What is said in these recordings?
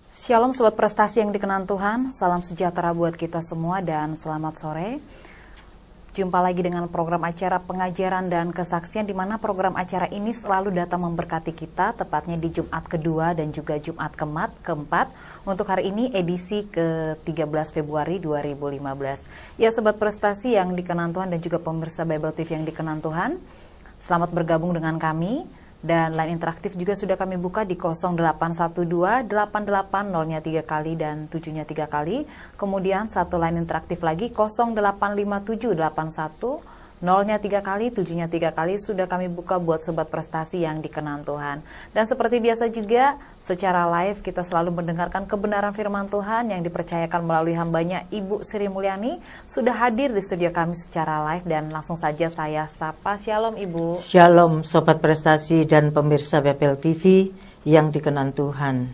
Shalom Sobat Prestasi yang dikenan Tuhan, salam sejahtera buat kita semua dan selamat sore. Jumpa lagi dengan program acara pengajaran dan kesaksian, di mana program acara ini selalu datang memberkati kita, tepatnya di Jumat kedua dan juga Jumat keempat. Untuk hari ini edisi ke-13 Februari 2015. Ya Sobat Prestasi yang dikenan Tuhan dan juga pemirsa Bible TV yang dikenan Tuhan, selamat bergabung dengan kami. Dan line interaktif juga sudah kami buka di 0812 88 0-nya 3 kali dan 7-nya 3 kali. Kemudian satu line interaktif lagi 0857 81 0-nya 3 kali, 7-nya 3 kali sudah kami buka buat Sobat Prestasi yang dikenan Tuhan. Dan seperti biasa juga secara live kita selalu mendengarkan kebenaran firman Tuhan yang dipercayakan melalui hambanya Ibu Sri Mulyani sudah hadir di studio kami secara live, dan langsung saja saya sapa. Shalom Ibu. Shalom Sobat Prestasi dan pemirsa Bible TV yang dikenan Tuhan.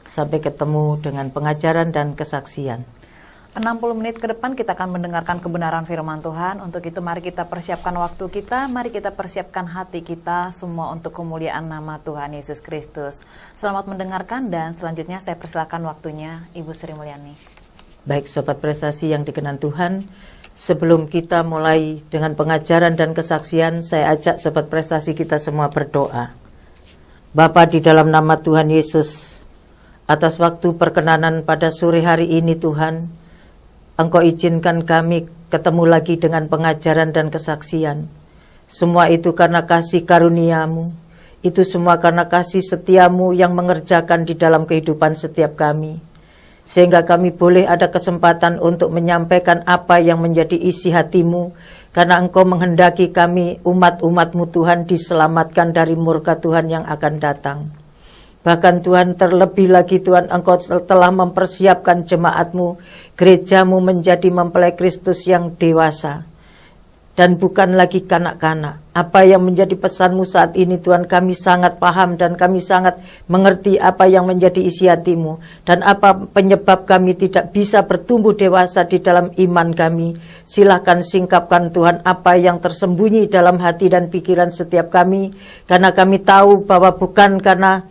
Sampai ketemu dengan pengajaran dan kesaksian. 60 menit ke depan kita akan mendengarkan kebenaran firman Tuhan. Untuk itu mari kita persiapkan waktu kita, mari kita persiapkan hati kita semua untuk kemuliaan nama Tuhan Yesus Kristus. Selamat mendengarkan dan selanjutnya saya persilakan waktunya Ibu Sri Mulyani. Baik Sobat Prestasi yang dikenan Tuhan, sebelum kita mulai dengan pengajaran dan kesaksian, saya ajak Sobat Prestasi kita semua berdoa. Bapa, di dalam nama Tuhan Yesus, atas waktu perkenanan pada sore hari ini Tuhan, Engkau izinkan kami ketemu lagi dengan pengajaran dan kesaksian. Semua itu karena kasih karunia-Mu. Itu semua karena kasih setia-Mu yang mengerjakan di dalam kehidupan setiap kami. Sehingga kami boleh ada kesempatan untuk menyampaikan apa yang menjadi isi hati-Mu. Karena Engkau menghendaki kami umat-umat-Mu Tuhan diselamatkan dari murka Tuhan yang akan datang. Bahkan Tuhan, terlebih lagi Tuhan, Engkau telah mempersiapkan jemaat-Mu, gereja-Mu menjadi mempelai Kristus yang dewasa dan bukan lagi kanak-kanak. Apa yang menjadi pesan-Mu saat ini Tuhan, kami sangat paham dan kami sangat mengerti apa yang menjadi isi hati-Mu dan apa penyebab kami tidak bisa bertumbuh dewasa di dalam iman kami. Silakan singkapkan Tuhan apa yang tersembunyi dalam hati dan pikiran setiap kami, karena kami tahu bahwa bukan karena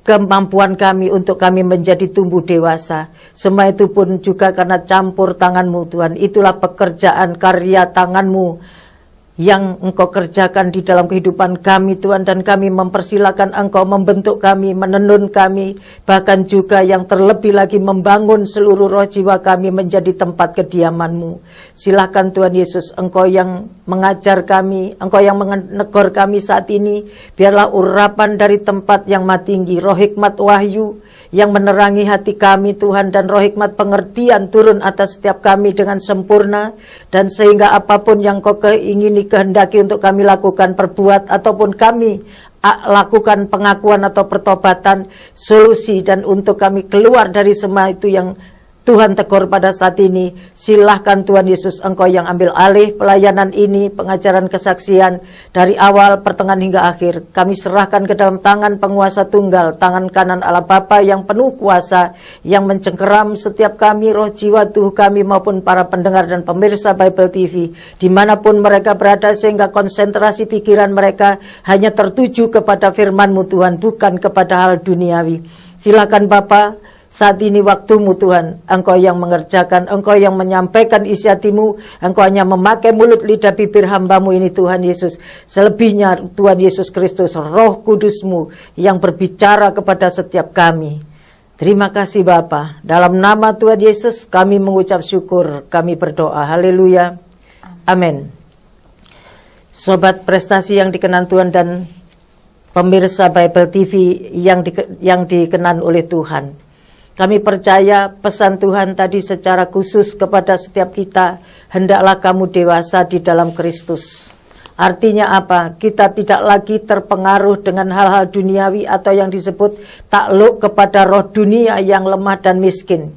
kemampuan kami untuk kami menjadi tumbuh dewasa. Semua itu pun juga karena campur tangan-Mu Tuhan. Itulah pekerjaan karya tangan-Mu yang Engkau kerjakan di dalam kehidupan kami Tuhan. Dan kami mempersilakan Engkau membentuk kami, menenun kami, bahkan juga yang terlebih lagi membangun seluruh roh jiwa kami menjadi tempat kediaman-Mu. Silakan Tuhan Yesus, Engkau yang mengajar kami, Engkau yang menegur kami saat ini. Biarlah urapan dari tempat yang maha tinggi, roh hikmat wahyu yang menerangi hati kami Tuhan, dan roh hikmat pengertian turun atas setiap kami dengan sempurna, dan sehingga apapun yang Kau ingini kehendaki untuk kami lakukan, perbuat, ataupun kami lakukan pengakuan atau pertobatan, solusi, dan untuk kami keluar dari semua itu yang Tuhan tegur pada saat ini, silahkan Tuhan Yesus, Engkau yang ambil alih pelayanan ini, pengajaran kesaksian dari awal, pertengahan hingga akhir. Kami serahkan ke dalam tangan penguasa tunggal, tangan kanan Allah Bapa yang penuh kuasa, yang mencengkeram setiap kami, roh jiwa tubuh kami maupun para pendengar dan pemirsa Bible TV, dimanapun mereka berada, sehingga konsentrasi pikiran mereka hanya tertuju kepada firman-Mu Tuhan, bukan kepada hal duniawi. Silakan Bapa, saat ini waktu-Mu Tuhan, Engkau yang mengerjakan, Engkau yang menyampaikan isi hati-Mu, Engkau hanya memakai mulut lidah bibir hamba-Mu ini Tuhan Yesus. Selebihnya Tuhan Yesus Kristus, Roh Kudus-Mu yang berbicara kepada setiap kami. Terima kasih Bapa. Dalam nama Tuhan Yesus kami mengucap syukur, kami berdoa. Haleluya. Amin. Sobat Prestasi yang dikenan Tuhan dan pemirsa Bible TV yang dikenan oleh Tuhan, kami percaya pesan Tuhan tadi secara khusus kepada setiap kita, hendaklah kamu dewasa di dalam Kristus. Artinya apa? Kita tidak lagi terpengaruh dengan hal-hal duniawi atau yang disebut takluk kepada roh dunia yang lemah dan miskin.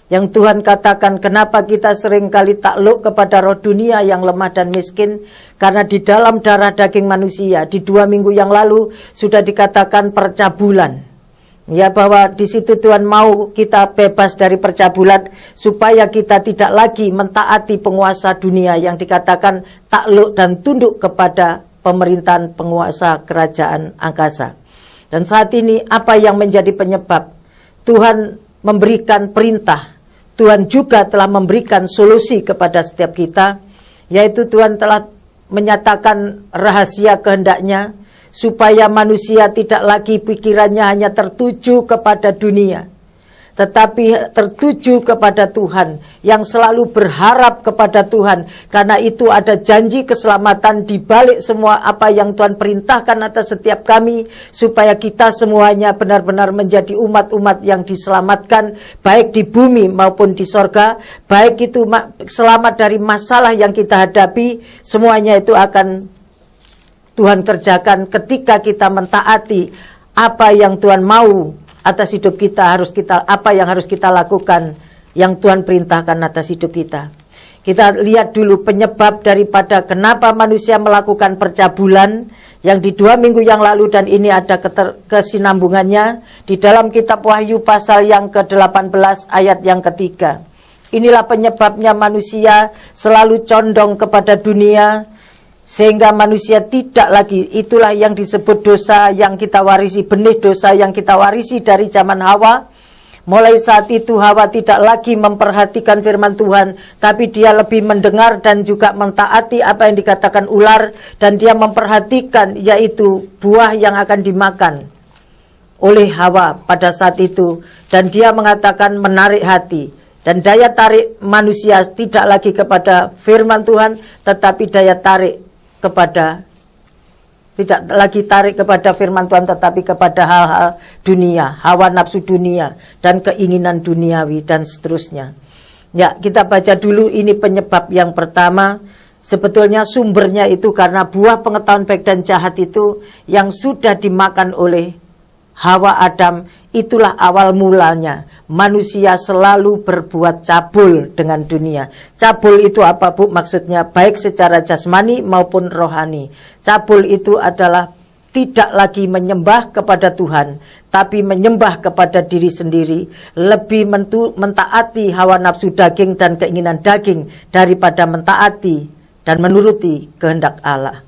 Yang Tuhan katakan, kenapa kita seringkali takluk kepada roh dunia yang lemah dan miskin? Karena di dalam darah daging manusia, di 2 minggu yang lalu sudah dikatakan percabulan. Ya, bahwa di situ Tuhan mau kita bebas dari percabulan supaya kita tidak lagi mentaati penguasa dunia yang dikatakan takluk dan tunduk kepada pemerintahan penguasa kerajaan angkasa. Dan saat ini apa yang menjadi penyebab? Tuhan memberikan perintah, Tuhan juga telah memberikan solusi kepada setiap kita, yaitu Tuhan telah menyatakan rahasia kehendaknya, supaya manusia tidak lagi pikirannya hanya tertuju kepada dunia, tetapi tertuju kepada Tuhan, yang selalu berharap kepada Tuhan, karena itu ada janji keselamatan di balik semua apa yang Tuhan perintahkan atas setiap kami, supaya kita semuanya benar-benar menjadi umat-umat yang diselamatkan, baik di bumi maupun di sorga, baik itu selamat dari masalah yang kita hadapi, semuanya itu akan Tuhan kerjakan ketika kita mentaati apa yang Tuhan mau atas hidup kita, apa yang harus kita lakukan, yang Tuhan perintahkan atas hidup kita. Kita lihat dulu penyebab daripada kenapa manusia melakukan percabulan yang di 2 minggu yang lalu, dan ini ada kesinambungannya di dalam kitab Wahyu pasal yang ke-18 ayat yang ketiga. Inilah penyebabnya manusia selalu condong kepada dunia, sehingga manusia tidak lagi, itulah yang disebut dosa yang kita warisi, benih dosa yang kita warisi dari zaman Hawa. Mulai saat itu Hawa tidak lagi memperhatikan firman Tuhan, tapi dia lebih mendengar dan juga mentaati apa yang dikatakan ular, dan dia memperhatikan yaitu buah yang akan dimakan oleh Hawa pada saat itu, dan dia mengatakan menarik hati. Dan daya tarik manusia tidak lagi kepada firman Tuhan, tetapi daya tarik tidak lagi tarik kepada firman Tuhan, tetapi kepada hal-hal dunia, hawa nafsu dunia, dan keinginan duniawi, dan seterusnya. Ya, kita baca dulu ini penyebab yang pertama. Sebetulnya sumbernya itu karena buah pengetahuan baik dan jahat itu yang sudah dimakan oleh Hawa Adam. Itulah awal mulanya manusia selalu berbuat cabul dengan dunia. Cabul itu apa, Bu? Maksudnya baik secara jasmani maupun rohani. Cabul itu adalah tidak lagi menyembah kepada Tuhan, tapi menyembah kepada diri sendiri, lebih mentaati hawa nafsu daging dan keinginan daging daripada mentaati dan menuruti kehendak Allah.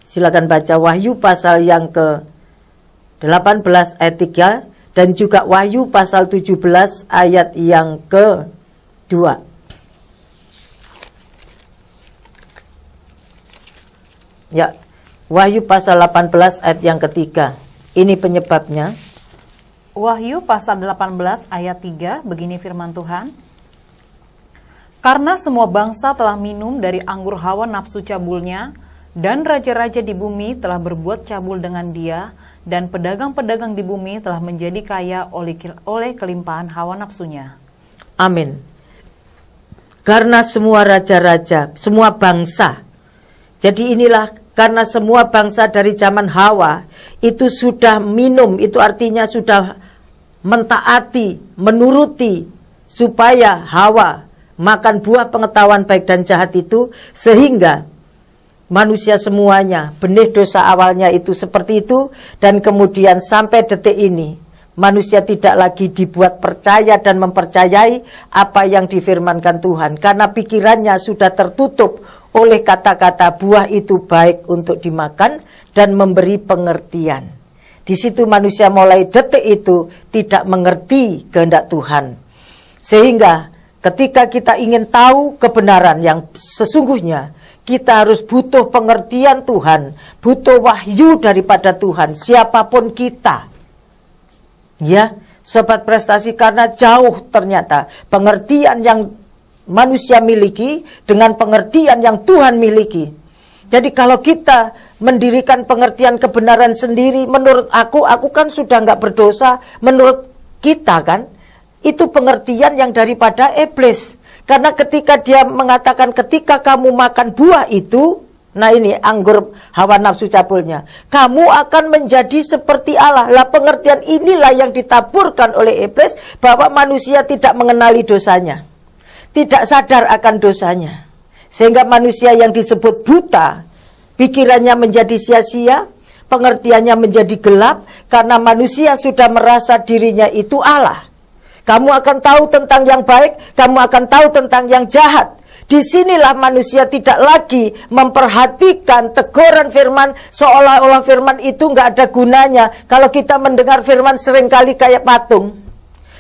Silakan baca Wahyu pasal yang ke-18 ayat 3 dan juga Wahyu pasal 17 ayat yang ke-2. Ya, Wahyu pasal 18 ayat yang ketiga. Ini penyebabnya. Wahyu pasal 18 ayat 3, begini firman Tuhan. Karena semua bangsa telah minum dari anggur hawa nafsu cabulnya, dan raja-raja di bumi telah berbuat cabul dengan dia, dan pedagang-pedagang di bumi telah menjadi kaya oleh kelimpahan hawa nafsunya. Amin. Karena semua raja-raja, semua bangsa. Jadi inilah karena semua bangsa dari zaman Hawa itu sudah minum, itu artinya sudah mentaati, menuruti supaya Hawa makan buah pengetahuan baik dan jahat itu, sehingga manusia semuanya, benih dosa awalnya itu seperti itu, dan kemudian sampai detik ini manusia tidak lagi dibuat percaya dan mempercayai apa yang difirmankan Tuhan, karena pikirannya sudah tertutup oleh kata-kata buah itu baik untuk dimakan dan memberi pengertian. Di situ manusia mulai detik itu tidak mengerti kehendak Tuhan, sehingga ketika kita ingin tahu kebenaran yang sesungguhnya, kita harus butuh pengertian Tuhan, butuh wahyu daripada Tuhan, siapapun kita. Ya, sobat prestasi, karena jauh ternyata pengertian yang manusia miliki dengan pengertian yang Tuhan miliki. Jadi kalau kita mendirikan pengertian kebenaran sendiri, menurut aku kan sudah nggak berdosa, menurut kita kan, itu pengertian yang daripada iblis. Karena ketika dia mengatakan ketika kamu makan buah itu, nah ini anggur hawa nafsu cabulnya, kamu akan menjadi seperti Allah. Lah pengertian inilah yang ditaburkan oleh iblis, bahwa manusia tidak mengenali dosanya, tidak sadar akan dosanya, sehingga manusia yang disebut buta, pikirannya menjadi sia-sia, pengertiannya menjadi gelap, karena manusia sudah merasa dirinya itu Allah. Kamu akan tahu tentang yang baik, kamu akan tahu tentang yang jahat. Disinilah manusia tidak lagi memperhatikan teguran firman, seolah-olah firman itu nggak ada gunanya. Kalau kita mendengar firman seringkali kayak patung.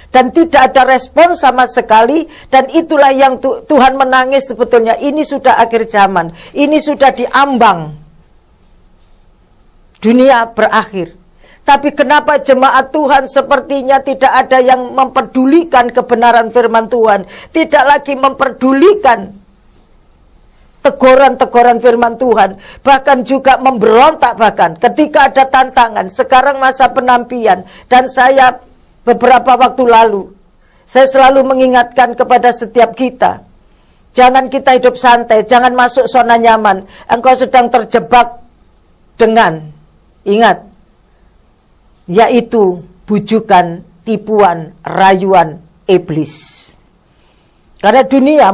dan tidak ada respon sama sekali, dan itulah yang Tuhan menangis sebetulnya. Ini sudah akhir zaman, ini sudah diambang, dunia berakhir. Tapi kenapa jemaat Tuhan sepertinya tidak ada yang memperdulikan kebenaran firman Tuhan, tidak lagi memperdulikan teguran-teguran firman Tuhan, bahkan juga memberontak bahkan ketika ada tantangan. Sekarang masa penampian, dan saya beberapa waktu lalu, saya selalu mengingatkan kepada setiap kita, jangan kita hidup santai, jangan masuk zona nyaman. Engkau sedang terjebak dengan, ingat, yaitu bujukan, tipuan, rayuan iblis. Karena dunia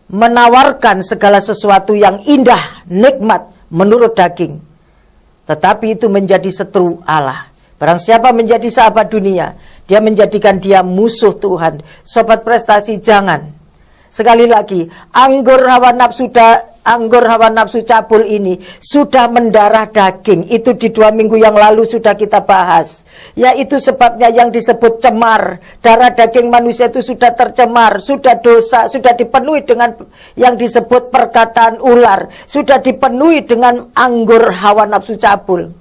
menawarkan segala sesuatu yang indah, nikmat menurut daging, tetapi itu menjadi setru Allah. Barang siapa menjadi sahabat dunia, dia menjadikan dia musuh Tuhan. Sobat prestasi, jangan. Sekali lagi, anggur hawa nafsu cabul ini sudah mendarah daging. Itu di 2 minggu yang lalu sudah kita bahas. Yaitu sebabnya yang disebut cemar. Darah daging manusia itu sudah tercemar, sudah dosa, sudah dipenuhi dengan yang disebut perkataan ular, sudah dipenuhi dengan anggur hawa nafsu cabul.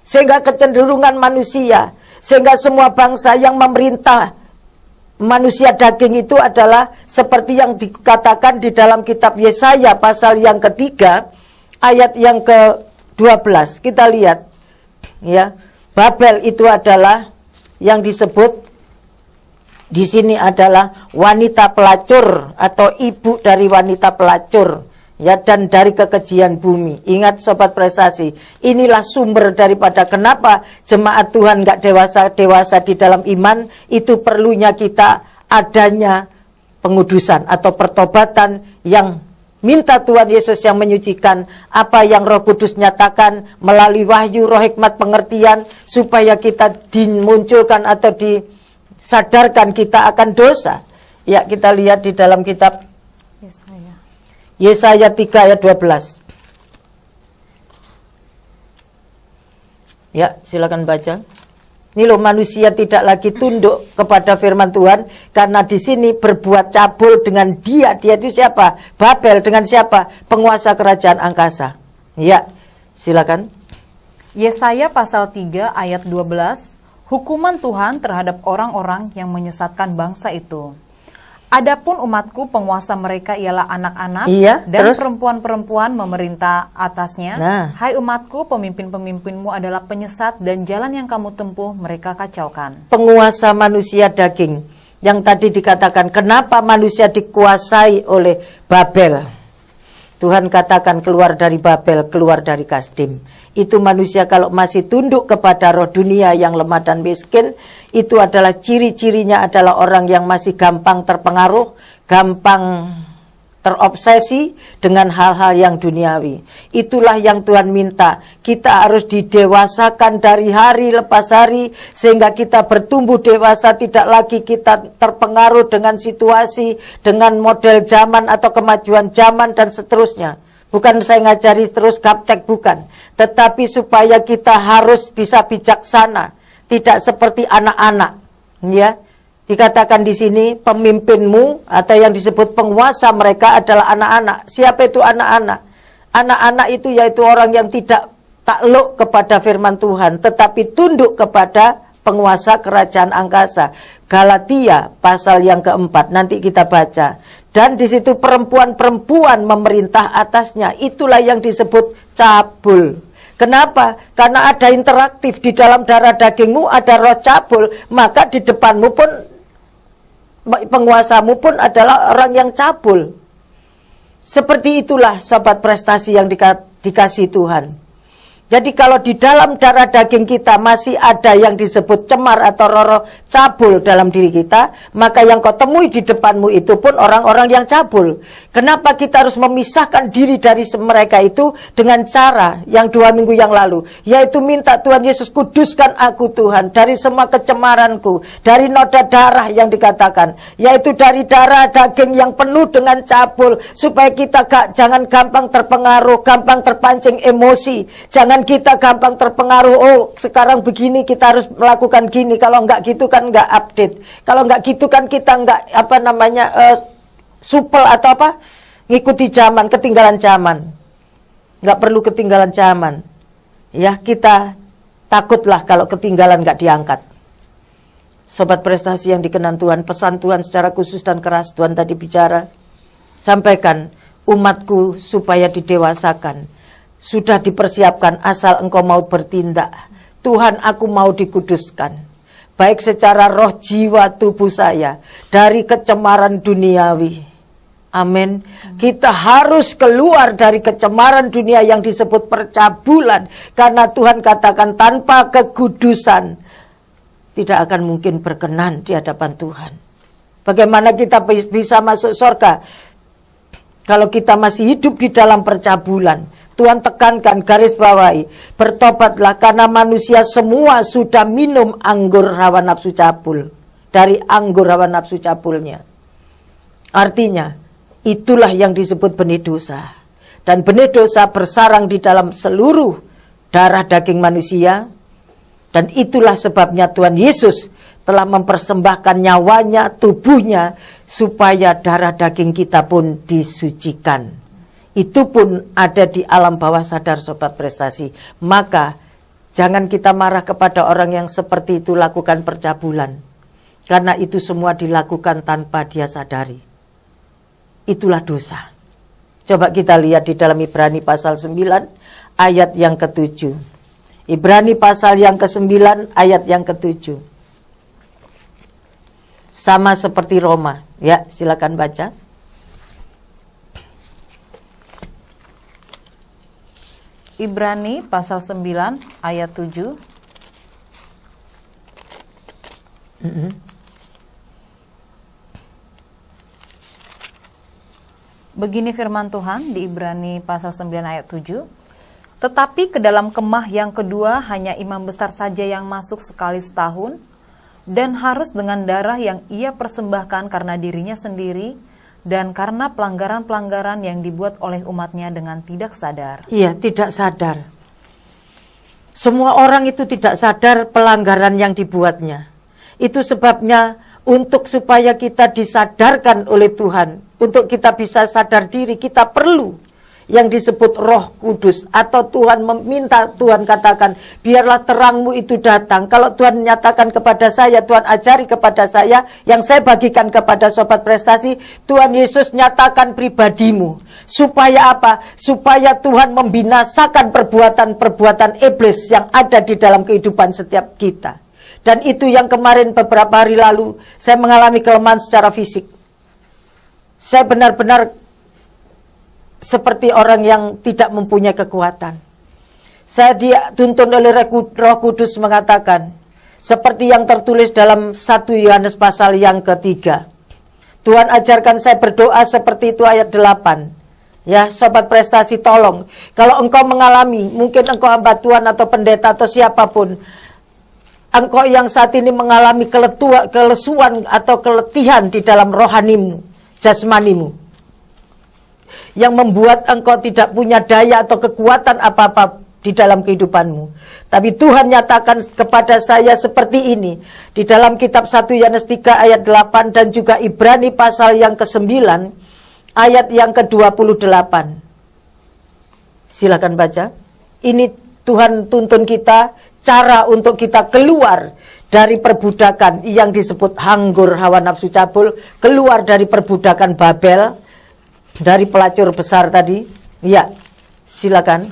Sehingga kecenderungan manusia, sehingga semua bangsa yang memerintah manusia daging itu adalah seperti yang dikatakan di dalam kitab Yesaya pasal yang ketiga ayat yang ke-12. Kita lihat ya, Babel itu adalah yang disebut di sini adalah wanita pelacur atau ibu dari wanita pelacur ya, dan dari kekejian bumi. Ingat sobat prestasi, inilah sumber daripada kenapa jemaat Tuhan gak dewasa di dalam iman. Itu perlunya kita adanya pengudusan atau pertobatan yang minta Tuhan Yesus yang menyucikan, apa yang Roh Kudus nyatakan melalui wahyu, roh hikmat, pengertian, supaya kita dimunculkan atau disadarkan kita akan dosa. Ya, kita lihat di dalam kitab Yesaya 3 ayat 12. Ya, silakan baca. Ini loh, manusia tidak lagi tunduk kepada firman Tuhan karena di sini berbuat cabul dengan dia. Dia itu siapa? Babel. Dengan siapa? Penguasa kerajaan angkasa. Ya, silakan. Yesaya pasal 3 ayat 12. Hukuman Tuhan terhadap orang-orang yang menyesatkan bangsa itu. Adapun umatku, penguasa mereka ialah anak-anak, dan perempuan-perempuan memerintah atasnya. Hai umatku, pemimpin-pemimpinmu adalah penyesat, dan jalan yang kamu tempuh mereka kacaukan. Penguasa manusia daging, yang tadi dikatakan, kenapa manusia dikuasai oleh Babel? Tuhan katakan keluar dari Babel, keluar dari Kasdim. Itu manusia kalau masih tunduk kepada roh dunia yang lemah dan miskin, itu adalah ciri-cirinya adalah orang yang masih gampang terpengaruh, gampang terobsesi dengan hal-hal yang duniawi. Itulah yang Tuhan minta. Kita harus didewasakan dari hari lepas hari, sehingga kita bertumbuh dewasa, tidak lagi kita terpengaruh dengan situasi, dengan model zaman atau kemajuan zaman dan seterusnya. Bukan saya ngajari terus gaptek, bukan. Tetapi supaya kita harus bisa bijaksana, tidak seperti anak-anak. Ya, dikatakan di sini pemimpinmu atau yang disebut penguasa mereka adalah anak-anak. Siapa itu anak-anak? Anak-anak itu yaitu orang yang tidak takluk kepada firman Tuhan, tetapi tunduk kepada penguasa kerajaan angkasa. Galatia pasal yang keempat, nanti kita baca. Dan di situ perempuan-perempuan memerintah atasnya. Itulah yang disebut cabul. Kenapa? Karena ada interaktif di dalam darah dagingmu, ada roh cabul, maka di depanmu pun penguasamu pun adalah orang yang cabul. Seperti itulah sobat prestasi yang dikasih Tuhan. Jadi kalau di dalam darah daging kita masih ada yang disebut cemar atau roh cabul dalam diri kita, maka yang kau temui di depanmu itu pun orang-orang yang cabul. Kenapa kita harus memisahkan diri dari mereka itu dengan cara yang 2 minggu yang lalu, yaitu minta Tuhan Yesus, kuduskan aku Tuhan dari semua kecemaranku, dari noda darah yang dikatakan, yaitu dari darah daging yang penuh dengan cabul, supaya kita jangan gampang terpengaruh, gampang terpancing emosi, jangan kita gampang terpengaruh, oh sekarang begini kita harus melakukan gini, kalau enggak gitu kan enggak update, kalau enggak gitu kan kita enggak supel atau apa, ngikuti zaman, ketinggalan zaman. Nggak perlu ketinggalan zaman. Ya, kita takutlah kalau ketinggalan nggak diangkat. Sobat prestasi yang dikenan Tuhan, pesan Tuhan secara khusus dan keras, Tuhan tadi bicara, sampaikan umatku supaya didewasakan. Sudah dipersiapkan asal engkau mau bertindak. Tuhan, aku mau dikuduskan. Baik secara roh, jiwa, tubuh saya, dari kecemaran duniawi. Amin. Kita harus keluar dari kecemaran dunia yang disebut percabulan. Karena Tuhan katakan tanpa kekudusan tidak akan mungkin berkenan di hadapan Tuhan. Bagaimana kita bisa masuk surga kalau kita masih hidup di dalam percabulan? Tuhan tekankan, garis bawahi, bertobatlah karena manusia semua sudah minum anggur hawa nafsu cabul. Dari anggur hawa nafsu cabulnya. Artinya, itulah yang disebut benih dosa. Dan benih dosa bersarang di dalam seluruh darah daging manusia. Dan itulah sebabnya Tuhan Yesus telah mempersembahkan nyawanya, tubuhnya, supaya darah daging kita pun disucikan. Itu pun ada di alam bawah sadar sobat prestasi. Maka jangan kita marah kepada orang yang seperti itu lakukan percabulan. Karena itu semua dilakukan tanpa dia sadari. Itulah dosa. Coba kita lihat di dalam Ibrani pasal 9 ayat yang ke-7. Ibrani pasal yang ke-9 ayat yang ke-7. Sama seperti Roma. Ya, silakan baca. Ibrani pasal 9 ayat 7. Begini firman Tuhan di Ibrani pasal 9 ayat 7. Tetapi ke dalam kemah yang kedua hanya imam besar saja yang masuk sekali setahun, dan harus dengan darah yang ia persembahkan karena dirinya sendiri, dan karena pelanggaran-pelanggaran yang dibuat oleh umatnya dengan tidak sadar. Iya, tidak sadar. Semua orang itu tidak sadar pelanggaran yang dibuatnya. Itu sebabnya untuk supaya kita disadarkan oleh Tuhan, untuk kita bisa sadar diri, kita perlu yang disebut Roh Kudus. Atau Tuhan meminta, Tuhan katakan, biarlah terangmu itu datang. Kalau Tuhan nyatakan kepada saya, Tuhan ajari kepada saya, yang saya bagikan kepada sobat prestasi, Tuhan Yesus nyatakan pribadimu. Supaya apa? Supaya Tuhan membinasakan perbuatan-perbuatan iblis yang ada di dalam kehidupan setiap kita. Dan itu yang kemarin beberapa hari lalu, saya mengalami kelemahan secara fisik. Saya benar-benar seperti orang yang tidak mempunyai kekuatan. Saya dituntun oleh Roh Kudus mengatakan, seperti yang tertulis dalam 1 Yohanes pasal yang ke-3. Tuhan ajarkan saya berdoa seperti itu ayat 8. Ya, sobat prestasi tolong. Kalau engkau mengalami, mungkin engkau hamba Tuhan atau pendeta atau siapapun, engkau yang saat ini mengalami kelesuan atau keletihan di dalam rohanimu, jasmanimu, yang membuat engkau tidak punya daya atau kekuatan apa-apa di dalam kehidupanmu. Tapi Tuhan nyatakan kepada saya seperti ini di dalam kitab 1 Yohanes 3 ayat 8 dan juga Ibrani pasal yang ke-9 ayat yang ke-28. Silakan baca. Ini Tuhan tuntun kita cara untuk kita keluar dari perbudakan yang disebut anggur hawa nafsu cabul, keluar dari perbudakan Babel, dari pelacur besar tadi. Ya, silakan.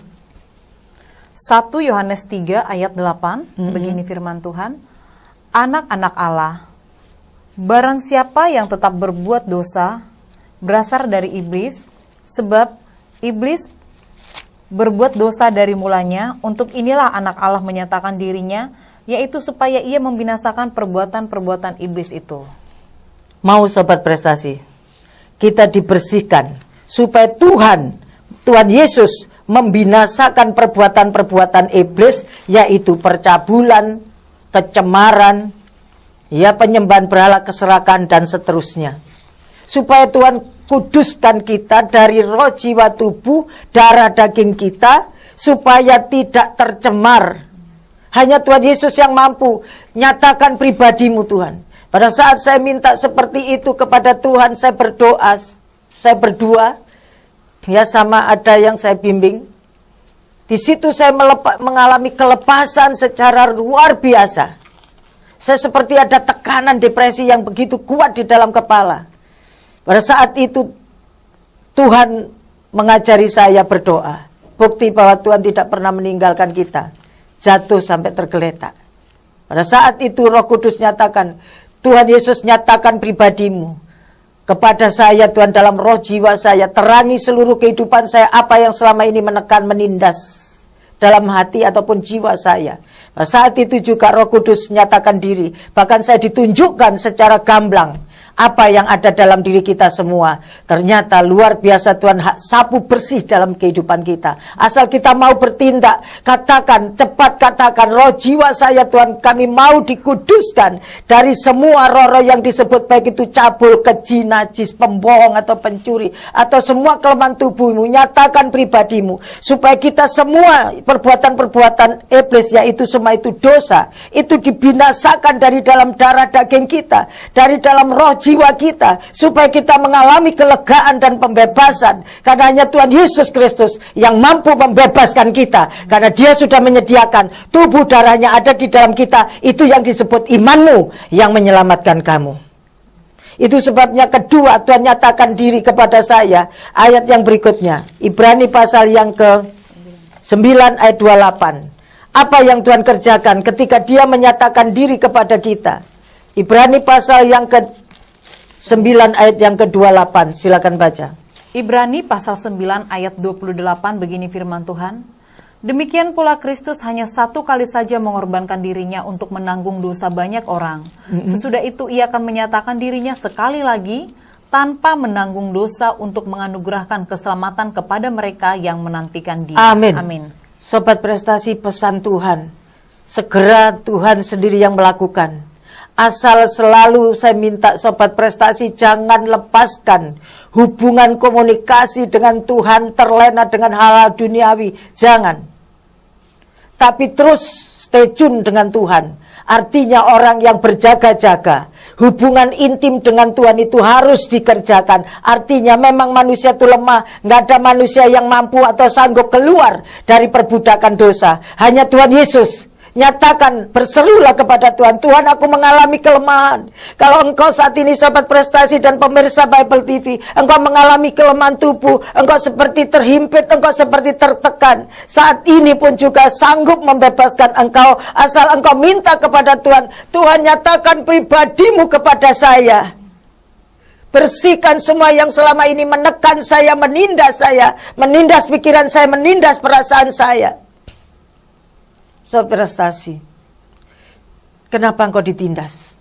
1 Yohanes 3 ayat 8, begini firman Tuhan, anak-anak Allah, barang siapa yang tetap berbuat dosa, berasal dari iblis, sebab iblis berbuat dosa dari mulanya. Untuk inilah anak Allah menyatakan dirinya, yaitu supaya ia membinasakan perbuatan-perbuatan iblis itu. Mau sobat prestasi, kita dibersihkan supaya Tuhan Yesus membinasakan perbuatan-perbuatan iblis, yaitu percabulan, kecemaran, ya, penyembahan berhala, keserakan, dan seterusnya. Supaya Tuhan kuduskan kita dari roh, jiwa, tubuh, darah, daging kita, supaya tidak tercemar. Hanya Tuhan Yesus yang mampu. Nyatakan pribadimu, Tuhan. Pada saat saya minta seperti itu kepada Tuhan, saya berdoa, saya berdua, ya, sama ada yang saya bimbing. Di situ saya mengalami kelepasan secara luar biasa. Saya seperti ada tekanan depresi yang begitu kuat di dalam kepala. Pada saat itu Tuhan mengajari saya berdoa. Bukti bahwa Tuhan tidak pernah meninggalkan kita. Jatuh sampai tergeletak. Pada saat itu Roh Kudus nyatakan, Tuhan Yesus nyatakan pribadimu kepada saya, Tuhan, dalam roh jiwa saya. Terangi seluruh kehidupan saya, apa yang selama ini menekan, menindas dalam hati ataupun jiwa saya. Pada saat itu juga Roh Kudus nyatakan diri. Bahkan saya ditunjukkan secara gamblang apa yang ada dalam diri kita semua. Ternyata luar biasa Tuhan sapu bersih dalam kehidupan kita. Asal kita mau bertindak, katakan, cepat katakan, roh jiwa saya Tuhan, kami mau dikuduskan dari semua roh-roh yang disebut, baik itu cabul, keji, najis, pembohong atau pencuri, atau semua kelemahan tubuhmu. Nyatakan pribadimu, supaya kita semua perbuatan-perbuatan iblis, yaitu semua itu dosa, itu dibinasakan dari dalam darah daging kita, dari dalam roh jiwa kita, supaya kita mengalami kelegaan dan pembebasan. Karena hanya Tuhan Yesus Kristus yang mampu membebaskan kita, karena Dia sudah menyediakan tubuh darahnya ada di dalam kita. Itu yang disebut imanmu yang menyelamatkan kamu. Itu sebabnya kedua Tuhan nyatakan diri kepada saya. Ayat yang berikutnya, Ibrani pasal yang ke-9 ayat 28. Apa yang Tuhan kerjakan ketika Dia menyatakan diri kepada kita? Ibrani pasal yang ke-9 ayat yang ke-28, silakan baca. Ibrani pasal 9 ayat 28, begini firman Tuhan. Demikian pula Kristus hanya satu kali saja mengorbankan dirinya untuk menanggung dosa banyak orang. Sesudah itu Ia akan menyatakan dirinya sekali lagi tanpa menanggung dosa untuk menganugerahkan keselamatan kepada mereka yang menantikan Dia. Amin. Amin. Sobat Prestasi, pesan Tuhan, segera Tuhan sendiri yang melakukan. Asal selalu saya minta Sobat Prestasi, jangan lepaskan hubungan komunikasi dengan Tuhan terlena dengan hal-hal duniawi. Jangan. Tapi terus stay tune dengan Tuhan. Artinya orang yang berjaga-jaga, hubungan intim dengan Tuhan itu harus dikerjakan. Artinya memang manusia itu lemah. Nggak ada manusia yang mampu atau sanggup keluar dari perbudakan dosa. Hanya Tuhan Yesus. Nyatakan, berserulah kepada Tuhan. Tuhan, aku mengalami kelemahan. Kalau engkau saat ini Sobat Prestasi dan pemirsa Bible TV, engkau mengalami kelemahan tubuh, engkau seperti terhimpit, engkau seperti tertekan, saat ini pun juga sanggup membebaskan engkau, asal engkau minta kepada Tuhan. Tuhan, nyatakan pribadimu kepada saya. Bersihkan semua yang selama ini menekan saya, menindas pikiran saya, menindas perasaan saya. Sobat Prestasi, kenapa engkau ditindas?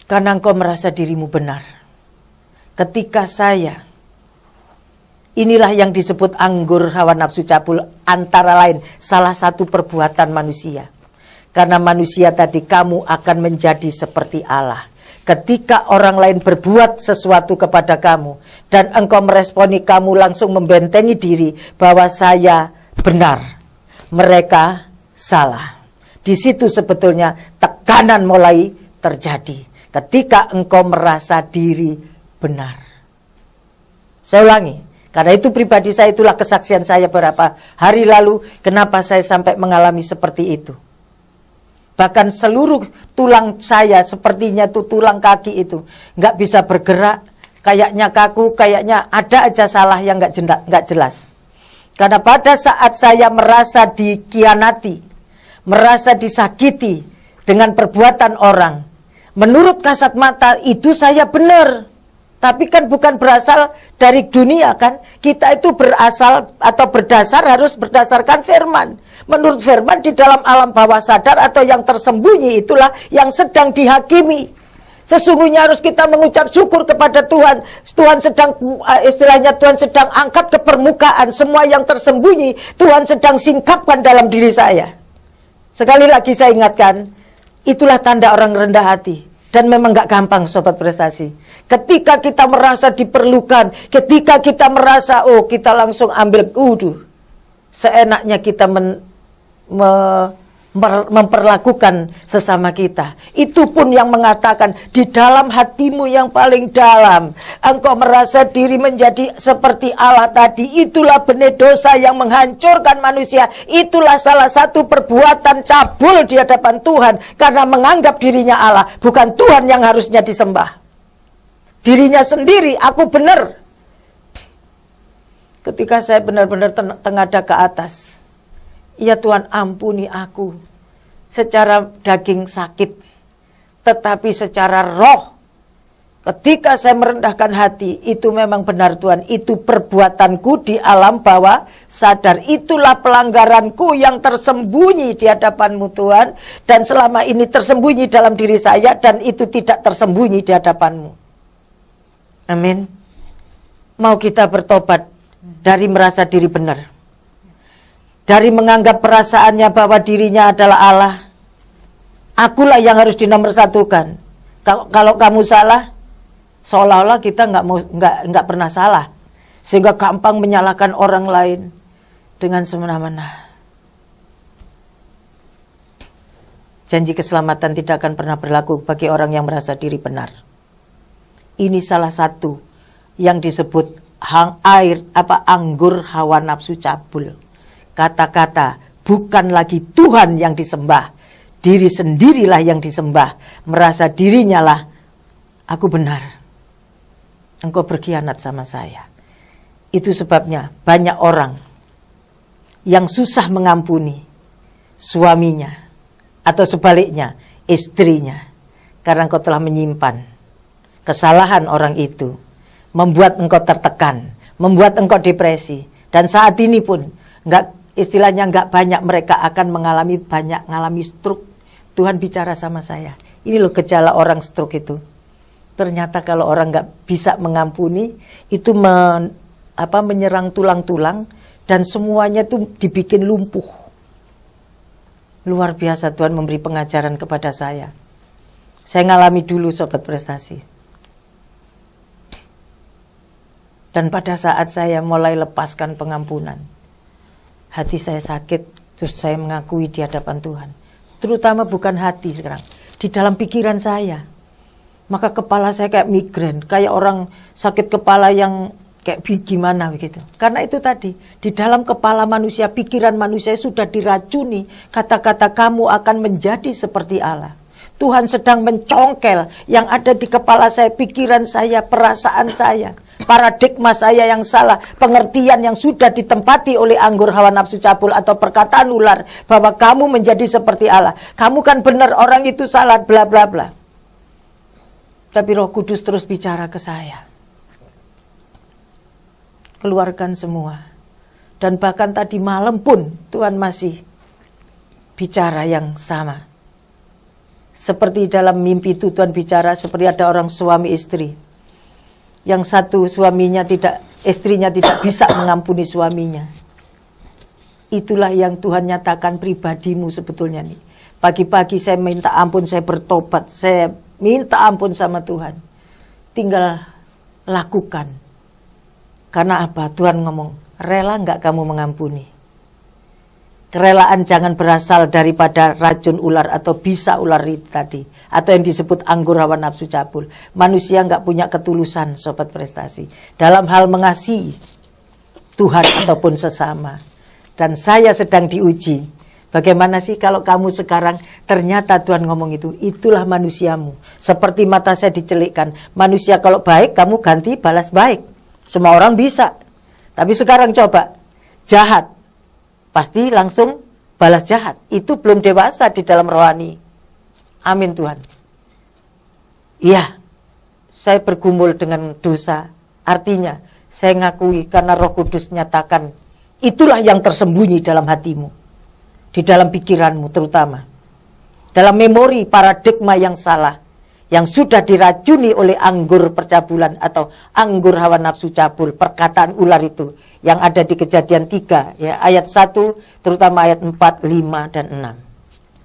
Karena engkau merasa dirimu benar. Ketika saya, inilah yang disebut anggur hawa nafsu cabul, antara lain salah satu perbuatan manusia. Karena manusia tadi, kamu akan menjadi seperti Allah. Ketika orang lain berbuat sesuatu kepada kamu, dan engkau meresponi, kamu langsung membentengi diri bahwa saya benar, mereka salah. Di situ sebetulnya tekanan mulai terjadi ketika engkau merasa diri benar. Saya ulangi, karena itu pribadi saya, itulah kesaksian saya beberapa hari lalu, kenapa saya sampai mengalami seperti itu. Bahkan seluruh tulang saya, sepertinya tuh tulang kaki itu nggak bisa bergerak, kayaknya kaku, kayaknya ada aja salah yang nggak jelas. Karena pada saat saya merasa dikhianati, merasa disakiti dengan perbuatan orang, menurut kasat mata itu saya benar. Tapi kan bukan berasal dari dunia kan. Kita itu berasal atau berdasar harus berdasarkan firman. Menurut firman di dalam alam bawah sadar atau yang tersembunyi itulah yang sedang dihakimi. Sesungguhnya harus kita mengucap syukur kepada Tuhan. Tuhan sedang, istilahnya Tuhan sedang angkat ke permukaan semua yang tersembunyi. Tuhan sedang singkapkan dalam diri saya. Sekali lagi saya ingatkan, itulah tanda orang rendah hati. Dan memang gak gampang sobat prestasi. Ketika kita merasa diperlukan, ketika kita merasa, oh kita langsung ambil seenaknya kita memperlakukan sesama kita. Itu pun yang mengatakan di dalam hatimu yang paling dalam engkau merasa diri menjadi seperti Allah tadi. Itulah benih dosa yang menghancurkan manusia. Itulah salah satu perbuatan cabul di hadapan Tuhan, karena menganggap dirinya Allah, bukan Tuhan yang harusnya disembah. Dirinya sendiri, aku benar. Ketika saya benar-benar tengadah ke atas, ya Tuhan ampuni aku. Secara daging sakit, tetapi secara roh, ketika saya merendahkan hati, itu memang benar Tuhan. Itu perbuatanku di alam bawah sadar. Itulah pelanggaranku yang tersembunyi di hadapan-Mu Tuhan. Dan selama ini tersembunyi dalam diri saya, dan itu tidak tersembunyi di hadapan-Mu. Amin. Mau kita bertobat dari merasa diri benar, dari menganggap perasaannya bahwa dirinya adalah Allah. Akulah yang harus dinomorsatukan. Kalau kamu salah, seolah-olah kita nggak pernah salah, sehingga gampang menyalahkan orang lain dengan semena-mena. Janji keselamatan tidak akan pernah berlaku bagi orang yang merasa diri benar. Ini salah satu yang disebut anggur hawa nafsu cabul. Kata-kata bukan lagi Tuhan yang disembah, diri sendirilah yang disembah. Merasa dirinya lah, aku benar, engkau berkhianat sama saya. Itu sebabnya banyak orang yang susah mengampuni suaminya, atau sebaliknya istrinya, karena engkau telah menyimpan kesalahan orang itu, membuat engkau tertekan, membuat engkau depresi. Dan saat ini pun nggak banyak mereka akan mengalami stroke. Tuhan bicara sama saya, ini loh gejala orang stroke itu. Ternyata kalau orang nggak bisa mengampuni, itu menyerang tulang-tulang, dan semuanya itu dibikin lumpuh. Luar biasa Tuhan memberi pengajaran kepada saya. Saya ngalami dulu sobat prestasi. Dan pada saat saya mulai lepaskan pengampunan, hati saya sakit, terus saya mengakui di hadapan Tuhan. Terutama bukan hati sekarang, di dalam pikiran saya. Maka kepala saya kayak migrain, kayak orang sakit kepala yang kayak gimana begitu. Karena itu tadi, di dalam kepala manusia, pikiran manusia sudah diracuni. Kata-kata kamu akan menjadi seperti Allah. Tuhan sedang mencongkel yang ada di kepala saya, pikiran saya, perasaan saya, paradigma saya yang salah, pengertian yang sudah ditempati oleh anggur hawa nafsu cabul atau perkataan ular bahwa kamu menjadi seperti Allah. Kamu kan benar, orang itu salah, bla bla bla. Tapi Roh Kudus terus bicara ke saya. Keluarkan semua. Dan bahkan tadi malam pun Tuhan masih bicara yang sama. Seperti dalam mimpi itu Tuhan bicara seperti ada orang suami istri. Yang satu istrinya tidak bisa mengampuni suaminya. Itulah yang Tuhan nyatakan pribadimu sebetulnya nih. Pagi-pagi saya minta ampun, saya bertobat, saya minta ampun sama Tuhan. Tinggal lakukan. Karena apa? Tuhan ngomong, rela nggak kamu mengampuni? Kerelaan jangan berasal daripada racun ular atau bisa ular itu tadi, atau yang disebut anggur hawa nafsu cabul. Manusia nggak punya ketulusan sobat prestasi dalam hal mengasihi Tuhan ataupun sesama. Dan saya sedang diuji. Bagaimana sih kalau kamu sekarang ternyata Tuhan ngomong itu, itulah manusiamu. Seperti mata saya dicelikkan, manusia kalau baik kamu ganti balas baik. Semua orang bisa. Tapi sekarang coba jahat, pasti langsung balas jahat. Itu belum dewasa di dalam rohani. Amin Tuhan. Iya, saya bergumul dengan dosa. Artinya, saya ngakui karena Roh Kudus nyatakan, itulah yang tersembunyi dalam hatimu. Di dalam pikiranmu terutama. Dalam memori paradigma yang salah. yang sudah diracuni oleh anggur percabulan atau anggur hawa nafsu cabul, perkataan ular itu yang ada di Kejadian 3 ya, ayat 1 terutama ayat 4, 5 dan 6.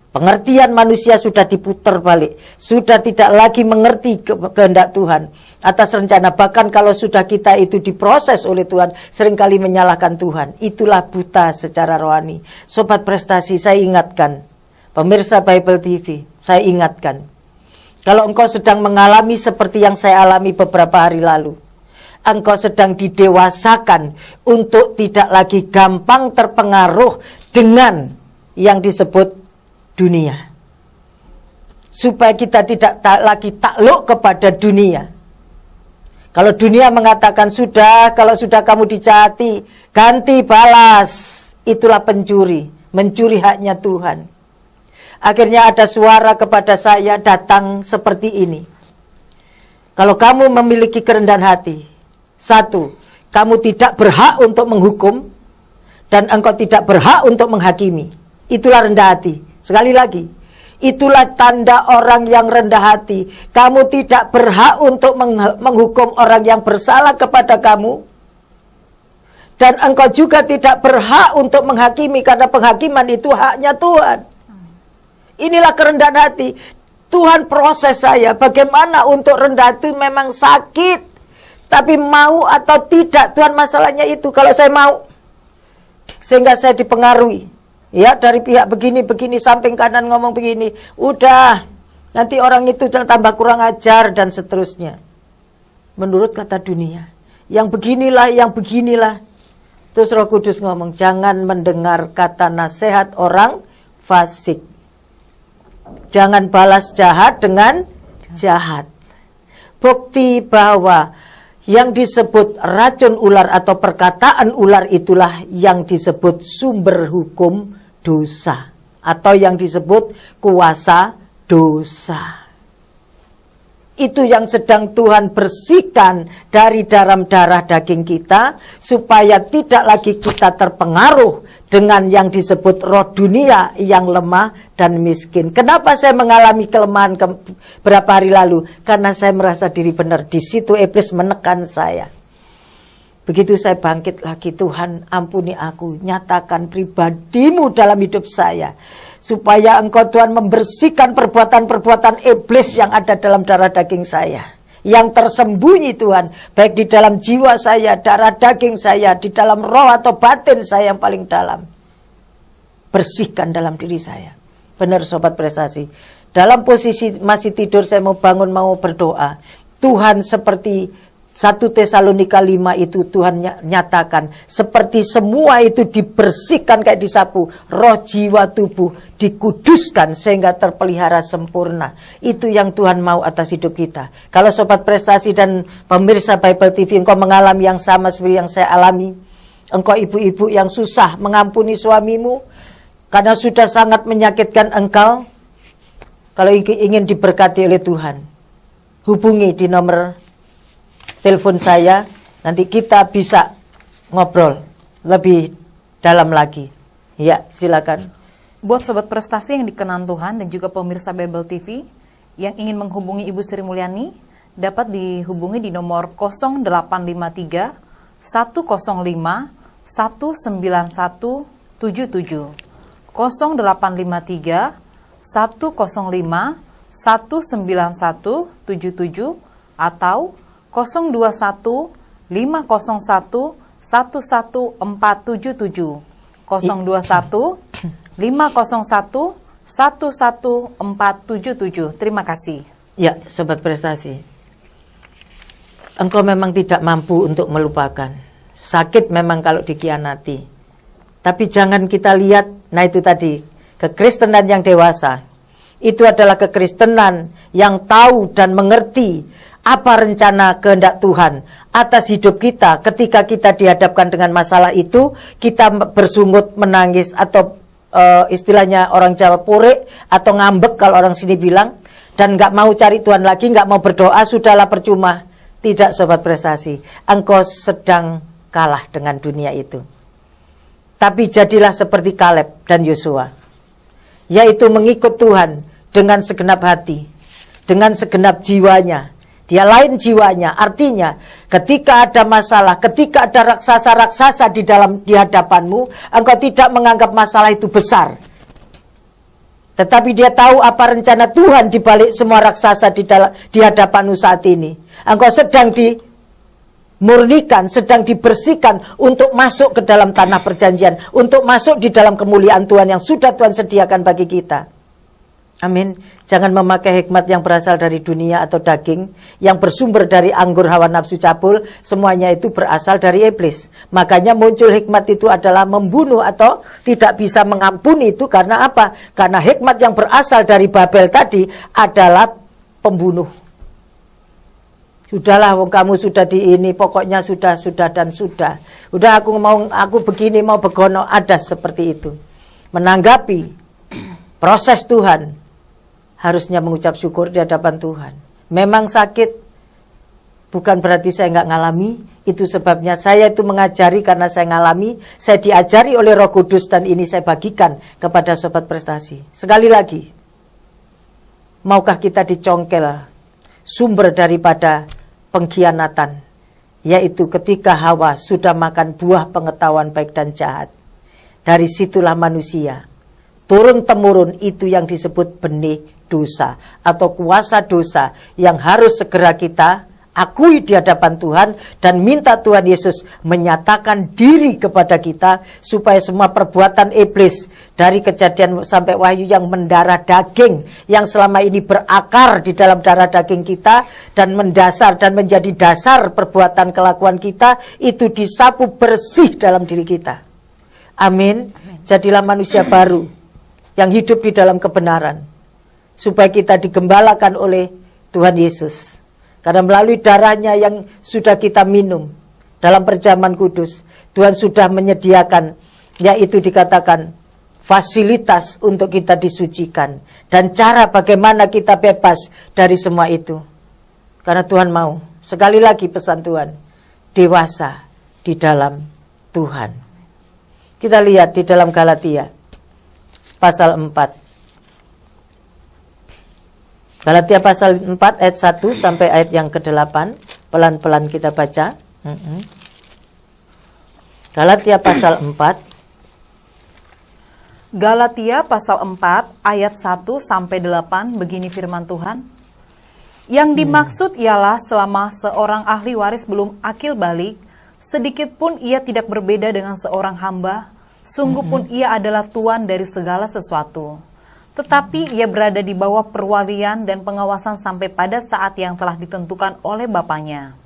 Pengertian manusia sudah diputar balik, sudah tidak lagi mengerti kehendak Tuhan atas rencana. Bahkan kalau sudah kita itu diproses oleh Tuhan, seringkali menyalahkan Tuhan. Itulah buta secara rohani. Sobat prestasi, saya ingatkan, pemirsa Bible TV, saya ingatkan, kalau engkau sedang mengalami seperti yang saya alami beberapa hari lalu, engkau sedang didewasakan untuk tidak lagi gampang terpengaruh dengan yang disebut dunia, supaya kita tidak lagi takluk kepada dunia. Kalau dunia mengatakan sudah, kalau sudah kamu dijahati, ganti balas, itulah pencuri, mencuri haknya Tuhan. Akhirnya ada suara kepada saya datang seperti ini. Kalau kamu memiliki kerendahan hati, satu, kamu tidak berhak untuk menghukum, dan engkau tidak berhak untuk menghakimi. Itulah rendah hati. Sekali lagi, itulah tanda orang yang rendah hati. Kamu tidak berhak untuk menghukum orang yang bersalah kepada kamu. Dan engkau juga tidak berhak untuk menghakimi, karena penghakiman itu haknya Tuhan. Inilah kerendahan hati. Tuhan proses saya, bagaimana untuk rendah hati memang sakit. Tapi mau atau tidak, Tuhan masalahnya itu. Kalau saya mau, sehingga saya dipengaruhi. Ya, dari pihak begini, samping kanan ngomong begini, udah, nanti orang itu tambah kurang ajar, dan seterusnya. Menurut kata dunia, yang beginilah. Terus Roh Kudus ngomong, jangan mendengar kata nasihat orang fasik. Jangan balas jahat dengan jahat. Bukti bahwa yang disebut racun ular atau perkataan ular itulah yang disebut sumber hukum dosa, atau yang disebut kuasa dosa. Itu yang sedang Tuhan bersihkan dari dalam darah daging kita, supaya tidak lagi kita terpengaruh dengan yang disebut roh dunia yang lemah dan miskin. Kenapa saya mengalami kelemahan beberapa hari lalu? Karena saya merasa diri benar. Di situ iblis menekan saya. Begitu saya bangkit lagi, Tuhan ampuni aku, nyatakan pribadimu dalam hidup saya. Supaya engkau Tuhan membersihkan perbuatan-perbuatan iblis yang ada dalam darah daging saya. Yang tersembunyi Tuhan, baik di dalam jiwa saya, darah daging saya, di dalam roh atau batin saya yang paling dalam. Bersihkan dalam diri saya. Benar sobat prestasi. Dalam posisi masih tidur saya mau bangun, mau berdoa. Tuhan seperti 1 Tesalonika 5 itu Tuhan nyatakan, seperti semua itu dibersihkan kayak disapu, roh, jiwa, tubuh dikuduskan sehingga terpelihara sempurna. Itu yang Tuhan mau atas hidup kita. Kalau sobat prestasi dan pemirsa Bible TV, engkau mengalami yang sama seperti yang saya alami, engkau ibu-ibu yang susah mengampuni suamimu karena sudah sangat menyakitkan engkau, kalau ingin diberkati oleh Tuhan, hubungi di nomor telepon saya, nanti kita bisa ngobrol lebih dalam lagi. Ya, silakan. Buat sobat prestasi yang dikenan Tuhan dan juga pemirsa Bible TV yang ingin menghubungi Ibu Sri Mulyani, dapat dihubungi di nomor 0853 105 19177. 0853 105 19177 atau 021 501 11477. 021 501 11477. Terima kasih. Ya, sobat prestasi. Engkau memang tidak mampu untuk melupakan. Sakit memang kalau dikhianati. Tapi jangan kita lihat, nah itu tadi, kekristenan yang dewasa. Itu adalah kekristenan yang tahu dan mengerti apa rencana kehendak Tuhan atas hidup kita. Ketika kita dihadapkan dengan masalah itu, kita bersungut, menangis, atau istilahnya orang Jawa purik atau ngambek kalau orang sini bilang, dan nggak mau cari Tuhan lagi, nggak mau berdoa, sudahlah percuma. Tidak sobat prestasi, engkau sedang kalah dengan dunia itu. Tapi jadilah seperti Kaleb dan Yosua, yaitu mengikut Tuhan dengan segenap hati. dengan segenap jiwanya. Dia lain jiwanya, artinya ketika ada masalah, ketika ada raksasa-raksasa di hadapanmu, engkau tidak menganggap masalah itu besar. Tetapi dia tahu apa rencana Tuhan di balik semua raksasa di hadapanmu saat ini. Engkau sedang dimurnikan, sedang dibersihkan untuk masuk ke dalam tanah perjanjian, untuk masuk di dalam kemuliaan Tuhan yang sudah Tuhan sediakan bagi kita. Amin. Jangan memakai hikmat yang berasal dari dunia atau daging, yang bersumber dari anggur hawa nafsu cabul. Semuanya itu berasal dari iblis. Makanya muncul hikmat itu adalah membunuh atau tidak bisa mengampuni. Itu karena apa? Karena hikmat yang berasal dari Babel tadi adalah pembunuh. Sudahlah, wong kamu sudah di ini, pokoknya sudah dan sudah. Udah aku begini mau begono, ada seperti itu. Menanggapi proses Tuhan, harusnya mengucap syukur di hadapan Tuhan. Memang sakit, bukan berarti saya nggak ngalami. Itu sebabnya saya itu mengajari karena saya ngalami. Saya diajari oleh Roh Kudus dan ini saya bagikan kepada sobat prestasi. Sekali lagi, maukah kita dicongkel sumber daripada pengkhianatan, yaitu ketika Hawa sudah makan buah pengetahuan baik dan jahat. Dari situlah manusia turun-temurun itu yang disebut benih dosa atau kuasa dosa yang harus segera kita akui di hadapan Tuhan dan minta Tuhan Yesus menyatakan diri kepada kita supaya semua perbuatan iblis dari Kejadian sampai Wahyu yang mendarah daging, yang selama ini berakar di dalam darah daging kita dan mendasar dan menjadi dasar perbuatan kelakuan kita, itu disapu bersih dalam diri kita. Amin. Jadilah manusia baru yang hidup di dalam kebenaran, supaya kita digembalakan oleh Tuhan Yesus. Karena melalui darahnya yang sudah kita minum dalam perjamuan kudus, Tuhan sudah menyediakan, yaitu dikatakan fasilitas untuk kita disucikan. Dan cara bagaimana kita bebas dari semua itu. Karena Tuhan mau, sekali lagi pesan Tuhan, dewasa di dalam Tuhan. Kita lihat di dalam Galatia pasal 4. Galatia pasal 4 ayat 1 sampai ayat yang ke-8. Pelan-pelan kita baca. Galatia pasal 4. Galatia pasal 4 ayat 1 sampai 8, begini firman Tuhan. Yang dimaksud ialah selama seorang ahli waris belum akil balik, sedikit pun ia tidak berbeda dengan seorang hamba, sungguh pun ia adalah tuan dari segala sesuatu. Tetapi ia berada di bawah perwalian dan pengawasan sampai pada saat yang telah ditentukan oleh Bapaknya.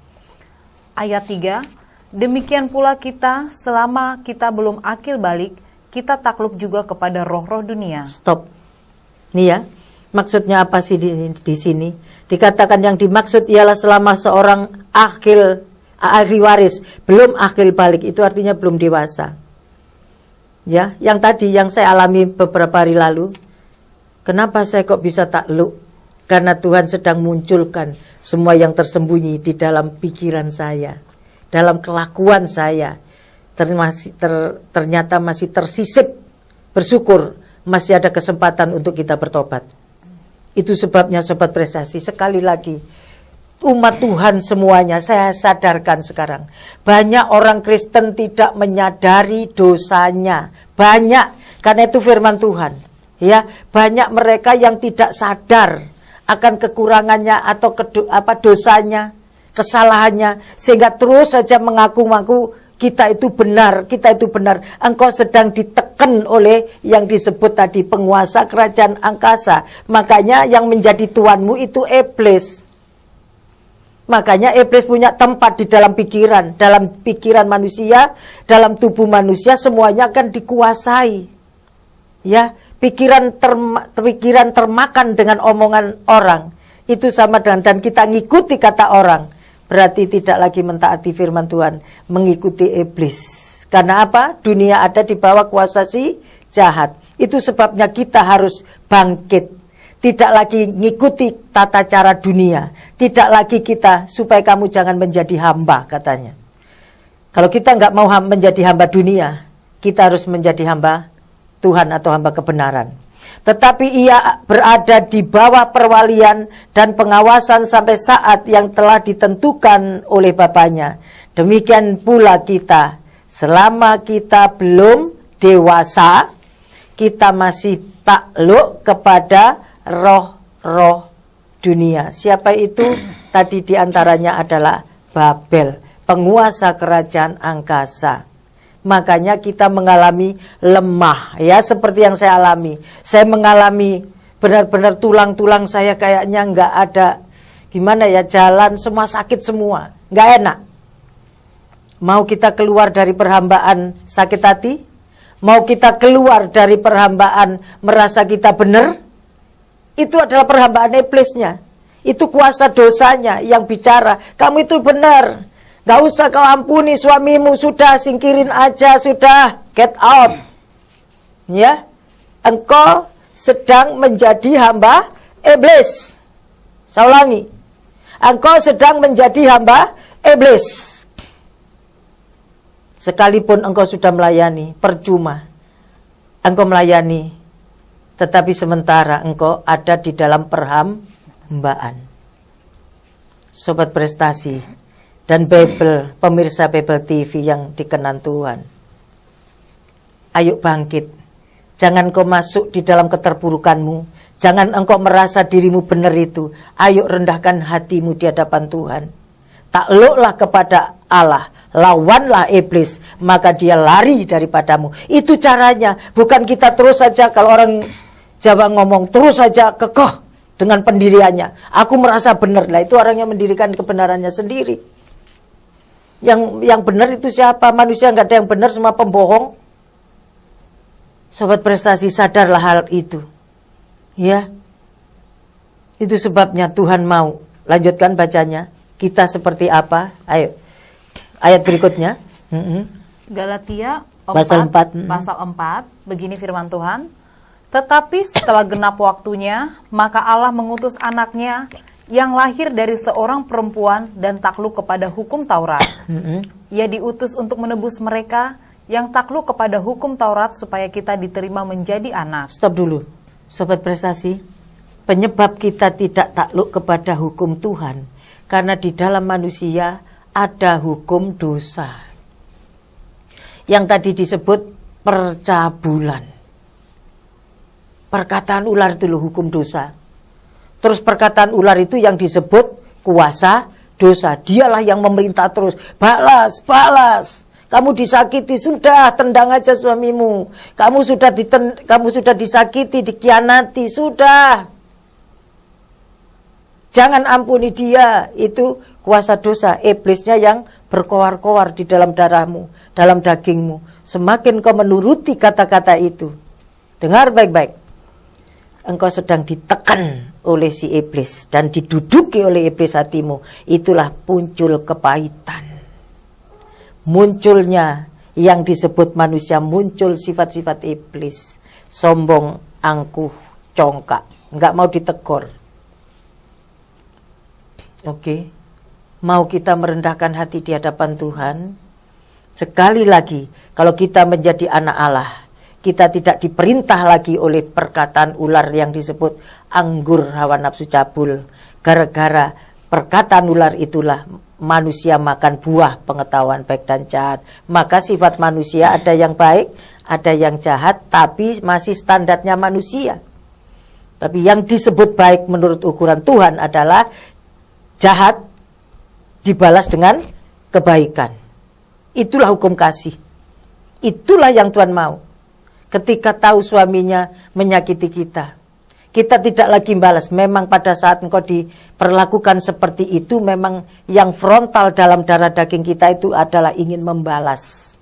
Ayat 3, demikian pula kita, selama kita belum akil balik, kita takluk juga kepada roh-roh dunia. Stop. Nih ya, maksudnya apa sih di sini? Dikatakan yang dimaksud ialah selama seorang ahli waris belum akil balik, itu artinya belum dewasa. Ya, yang tadi yang saya alami beberapa hari lalu. Kenapa saya kok bisa takluk? Karena Tuhan sedang munculkan semua yang tersembunyi di dalam pikiran saya, dalam kelakuan saya. Ternyata masih tersisip. Bersyukur masih ada kesempatan untuk kita bertobat. Itu sebabnya sobat prestasi, sekali lagi, umat Tuhan semuanya, saya sadarkan sekarang, banyak orang Kristen tidak menyadari dosanya. Banyak, karena itu firman Tuhan. Ya, banyak mereka yang tidak sadar akan kekurangannya atau dosanya, kesalahannya, sehingga terus saja mengaku-ngaku kita itu benar, kita itu benar. Engkau sedang ditekan oleh yang disebut tadi penguasa kerajaan angkasa. Makanya yang menjadi tuanmu itu iblis. Makanya iblis punya tempat di dalam pikiran manusia, dalam tubuh manusia, semuanya akan dikuasai. Ya, pikiran termakan dengan omongan orang. Itu sama dengan, dan kita ngikuti kata orang, berarti tidak lagi mentaati firman Tuhan, mengikuti iblis. Karena apa? Dunia ada di bawah kuasa si jahat. Itu sebabnya kita harus bangkit. Tidak lagi ngikuti tata cara dunia. Tidak lagi kita, supaya kamu jangan menjadi hamba, katanya. Kalau kita nggak mau menjadi hamba dunia, kita harus menjadi hamba Tuhan atau hamba kebenaran. Tetapi ia berada di bawah perwalian dan pengawasan sampai saat yang telah ditentukan oleh Bapaknya. Demikian pula kita, selama kita belum dewasa, kita masih takluk kepada roh-roh dunia. Siapa itu? Tadi diantaranya adalah Babel, penguasa kerajaan angkasa. Makanya kita mengalami lemah, ya, seperti yang saya alami. Saya mengalami benar-benar tulang-tulang saya kayaknya nggak ada, gimana ya, jalan semua sakit semua, nggak enak. Mau kita keluar dari perhambaan sakit hati? Mau kita keluar dari perhambaan merasa kita benar? Itu adalah perhambaan iblisnya. Itu kuasa dosanya yang bicara, kamu itu benar, gak usah kau ampuni suamimu, sudah singkirin aja, sudah, get out. Ya, engkau sedang menjadi hamba iblis. Saya ulangi, engkau sedang menjadi hamba iblis. Sekalipun engkau sudah melayani, percuma engkau melayani, tetapi sementara engkau ada di dalam perhambaan. Sobat prestasi dan Babel, pemirsa Babel TV yang dikenan Tuhan, ayo bangkit. Jangan kau masuk di dalam keterpurukanmu. Jangan engkau merasa dirimu benar itu. Ayo rendahkan hatimu di hadapan Tuhan. Takluklah kepada Allah, lawanlah iblis, maka dia lari daripadamu. Itu caranya. Bukan kita terus saja, kalau orang Jawa ngomong, terus saja kekeh dengan pendiriannya. Aku merasa benar. Lah itu orang yang mendirikan kebenarannya sendiri. Yang benar itu siapa? Manusia nggak ada yang benar, semua pembohong. Sobat prestasi, sadarlah hal itu. Ya. Itu sebabnya Tuhan mau. Lanjutkan bacanya. Kita seperti apa? Ayo. Ayat berikutnya. Galatia 4, Pasal 4. Pasal 4, begini firman Tuhan. Tetapi setelah genap waktunya, maka Allah mengutus anaknya yang lahir dari seorang perempuan dan takluk kepada hukum Taurat. Ia diutus untuk menebus mereka yang takluk kepada hukum Taurat supaya kita diterima menjadi anak. Stop dulu. Sobat prestasi, penyebab kita tidak takluk kepada hukum Tuhan, karena di dalam manusia ada hukum dosa. Yang tadi disebut percabulan. Perkataan ular itu loh hukum dosa. Terus perkataan ular itu yang disebut kuasa dosa. Dialah yang memerintah terus. Balas, balas. Kamu disakiti, sudah tendang aja suamimu. Kamu sudah disakiti, dikhianati, sudah. Jangan ampuni dia. Itu kuasa dosa. Iblisnya yang berkoar-koar di dalam darahmu, dalam dagingmu. Semakin kau menuruti kata-kata itu, dengar baik-baik, engkau sedang ditekan oleh si iblis dan diduduki oleh iblis hatimu. Itulah muncul kepahitan. Munculnya yang disebut manusia, muncul sifat-sifat iblis. Sombong, angkuh, congkak, nggak mau ditegur. Oke, mau kita merendahkan hati di hadapan Tuhan. Sekali lagi, kalau kita menjadi anak Allah, kita tidak diperintah lagi oleh perkataan ular yang disebut anggur hawa nafsu cabul. Gara-gara perkataan ular itulah manusia makan buah pengetahuan baik dan jahat. Maka sifat manusia ada yang baik, ada yang jahat, tapi masih standarnya manusia. Tapi yang disebut baik menurut ukuran Tuhan adalah jahat dibalas dengan kebaikan. Itulah hukum kasih. Itulah yang Tuhan mau. Ketika tahu suaminya menyakiti kita, kita tidak lagi balas. Memang pada saat engkau diperlakukan seperti itu, memang yang frontal dalam darah daging kita itu adalah ingin membalas.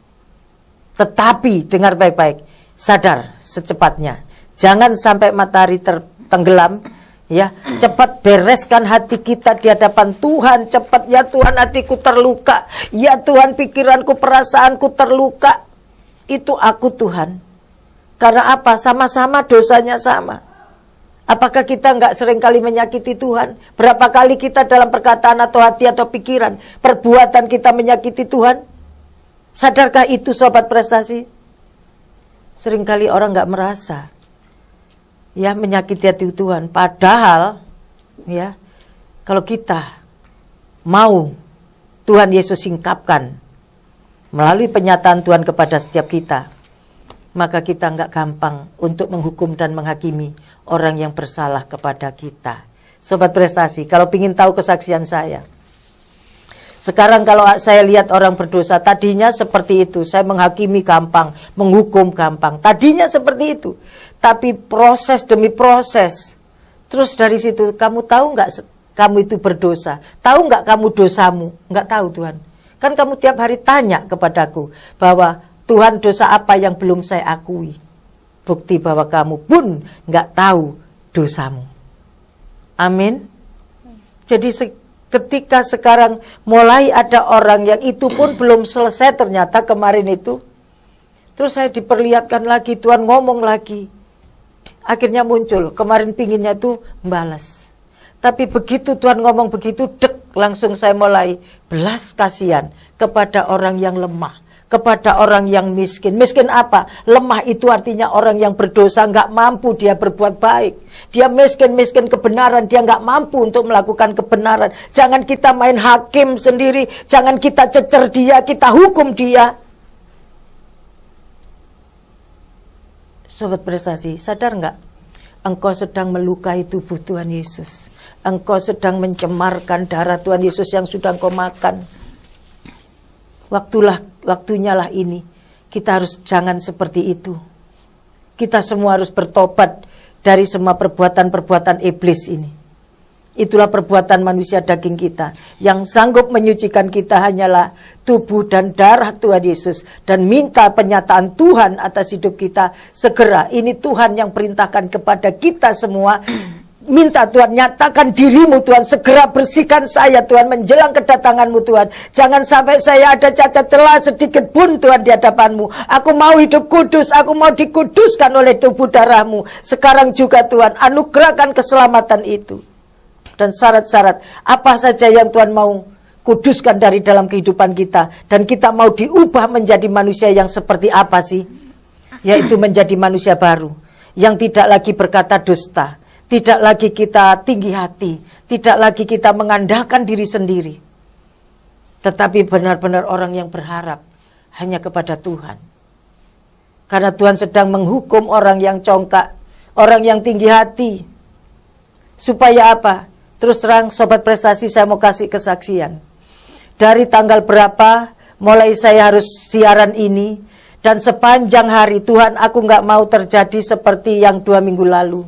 Tetapi dengar baik-baik, sadar secepatnya. Jangan sampai matahari tenggelam. Ya, cepat bereskan hati kita di hadapan Tuhan. Cepat, ya Tuhan, hatiku terluka. Ya Tuhan, pikiranku, perasaanku terluka. Itu aku Tuhan. Karena apa? Sama-sama dosanya sama. Apakah kita nggak seringkali menyakiti Tuhan? Berapa kali kita dalam perkataan atau hati atau pikiran, perbuatan kita menyakiti Tuhan? Sadarkah itu sobat prestasi? Seringkali orang nggak merasa. ya, menyakiti hati Tuhan. Padahal ya, kalau kita mau Tuhan Yesus singkapkan melalui penyataan Tuhan kepada setiap kita, maka kita nggak gampang untuk menghukum dan menghakimi orang yang bersalah kepada kita. Sobat Prestasi, kalau ingin tahu kesaksian saya, sekarang kalau saya lihat orang berdosa, tadinya seperti itu, saya menghakimi gampang, menghukum gampang, tadinya seperti itu. Tapi proses demi proses, terus dari situ kamu tahu nggak kamu itu berdosa? Tahu nggak kamu dosamu? Nggak tahu Tuhan. Kan kamu tiap hari tanya kepadaku bahwa Tuhan, dosa apa yang belum saya akui? Bukti bahwa kamu pun nggak tahu dosamu. Amin. Jadi ketika sekarang mulai ada orang yang itu pun belum selesai ternyata kemarin itu, terus saya diperlihatkan lagi, Tuhan ngomong lagi. Akhirnya muncul, kemarin pinginnya itu membalas. Tapi begitu Tuhan ngomong begitu, dek, langsung saya mulai belas kasihan kepada orang yang lemah, kepada orang yang miskin. Miskin apa? Lemah itu artinya orang yang berdosa, nggak mampu dia berbuat baik. Dia miskin kebenaran, dia nggak mampu untuk melakukan kebenaran. Jangan kita main hakim sendiri, jangan kita cecer dia, kita hukum dia. Sobat Prestasi, sadar nggak? Engkau sedang melukai tubuh Tuhan Yesus. Engkau sedang mencemarkan darah Tuhan Yesus yang sudah engkau makan. Waktunya lah ini. Kita harus jangan seperti itu. Kita semua harus bertobat dari semua perbuatan-perbuatan iblis ini. Itulah perbuatan manusia daging kita. Yang sanggup menyucikan kita hanyalah tubuh dan darah Tuhan Yesus. Dan minta penyataan Tuhan atas hidup kita segera. Ini Tuhan yang perintahkan kepada kita semua. Minta Tuhan, nyatakan dirimu Tuhan, segera bersihkan saya Tuhan menjelang kedatanganmu Tuhan. Jangan sampai saya ada cacat celah sedikit pun Tuhan di hadapanmu. Aku mau hidup kudus, aku mau dikuduskan oleh tubuh darahmu. Sekarang juga Tuhan, anugerahkan keselamatan itu. Dan syarat-syarat apa saja yang Tuhan mau kuduskan dari dalam kehidupan kita. Dan kita mau diubah menjadi manusia yang seperti apa sih? Yaitu menjadi manusia baru. Yang tidak lagi berkata dusta. Tidak lagi kita tinggi hati. Tidak lagi kita mengandalkan diri sendiri. Tetapi benar-benar orang yang berharap hanya kepada Tuhan. Karena Tuhan sedang menghukum orang yang congkak. Orang yang tinggi hati. Supaya apa? Terus terang Sobat Prestasi, saya mau kasih kesaksian. Dari tanggal berapa mulai saya harus siaran ini. Dan sepanjang hari Tuhan, aku nggak mau terjadi seperti yang 2 minggu lalu.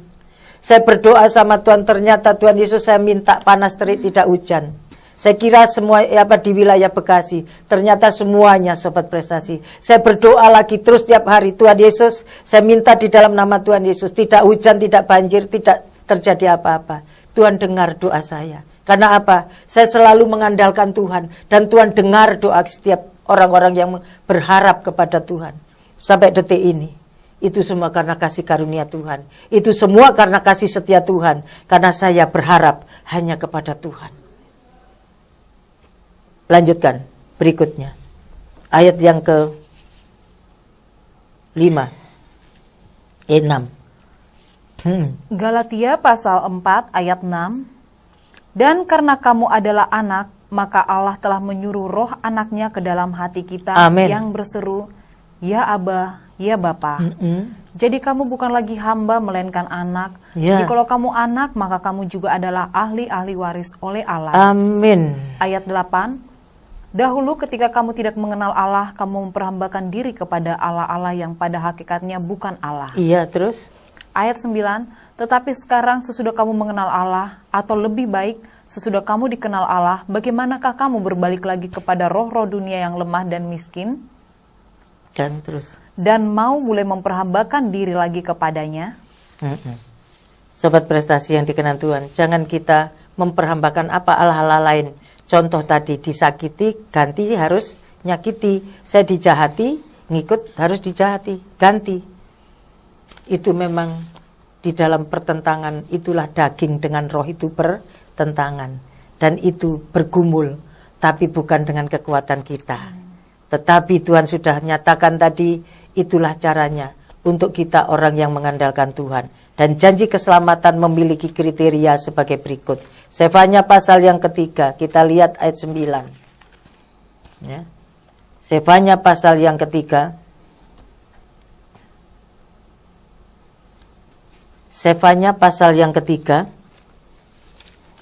Saya berdoa sama Tuhan, ternyata Tuhan Yesus saya minta panas terik tidak hujan. Saya kira semua di wilayah Bekasi, ternyata semuanya Sobat Prestasi. Saya berdoa lagi terus tiap hari, Tuhan Yesus, saya minta di dalam nama Tuhan Yesus, tidak hujan, tidak banjir, tidak terjadi apa-apa. Tuhan dengar doa saya. Karena apa? Saya selalu mengandalkan Tuhan, dan Tuhan dengar doa setiap orang-orang yang berharap kepada Tuhan. Sampai detik ini. Itu semua karena kasih karunia Tuhan. Itu semua karena kasih setia Tuhan. Karena saya berharap hanya kepada Tuhan. Lanjutkan berikutnya. Ayat yang ke-5. 6. Galatia pasal 4 ayat 6. Dan karena kamu adalah anak, maka Allah telah menyuruh roh anaknya ke dalam hati kita. Amen. Yang berseru, ya Aba, ya Bapa. Jadi kamu bukan lagi hamba melainkan anak. Jadi kalau kamu anak, maka kamu juga adalah ahli-ahli waris oleh Allah. Amin. Ayat 8. Dahulu ketika kamu tidak mengenal Allah, kamu memperhambakan diri kepada Allah-Allah yang pada hakikatnya bukan Allah. Iya, terus? Ayat 9. Tetapi sekarang sesudah kamu mengenal Allah, atau lebih baik sesudah kamu dikenal Allah, bagaimanakah kamu berbalik lagi kepada roh-roh dunia yang lemah dan miskin? Dan terus? Dan mau mulai memperhambakan diri lagi kepadanya? Sobat Prestasi yang dikenan Tuhan, jangan kita memperhambakan apa hal-hal lain. Contoh tadi, disakiti, ganti harus nyakiti. Saya dijahati, ngikut harus dijahati, ganti. Itu memang di dalam pertentangan, itulah daging dengan roh itu bertentangan. Dan itu bergumul, tapi bukan dengan kekuatan kita. Tetapi Tuhan sudah nyatakan tadi, itulah caranya untuk kita orang yang mengandalkan Tuhan. Dan janji keselamatan memiliki kriteria sebagai berikut. Sefanya pasal yang ketiga, kita lihat ayat 9. Ya. Sefanya pasal yang ketiga. Sefanya pasal yang ketiga,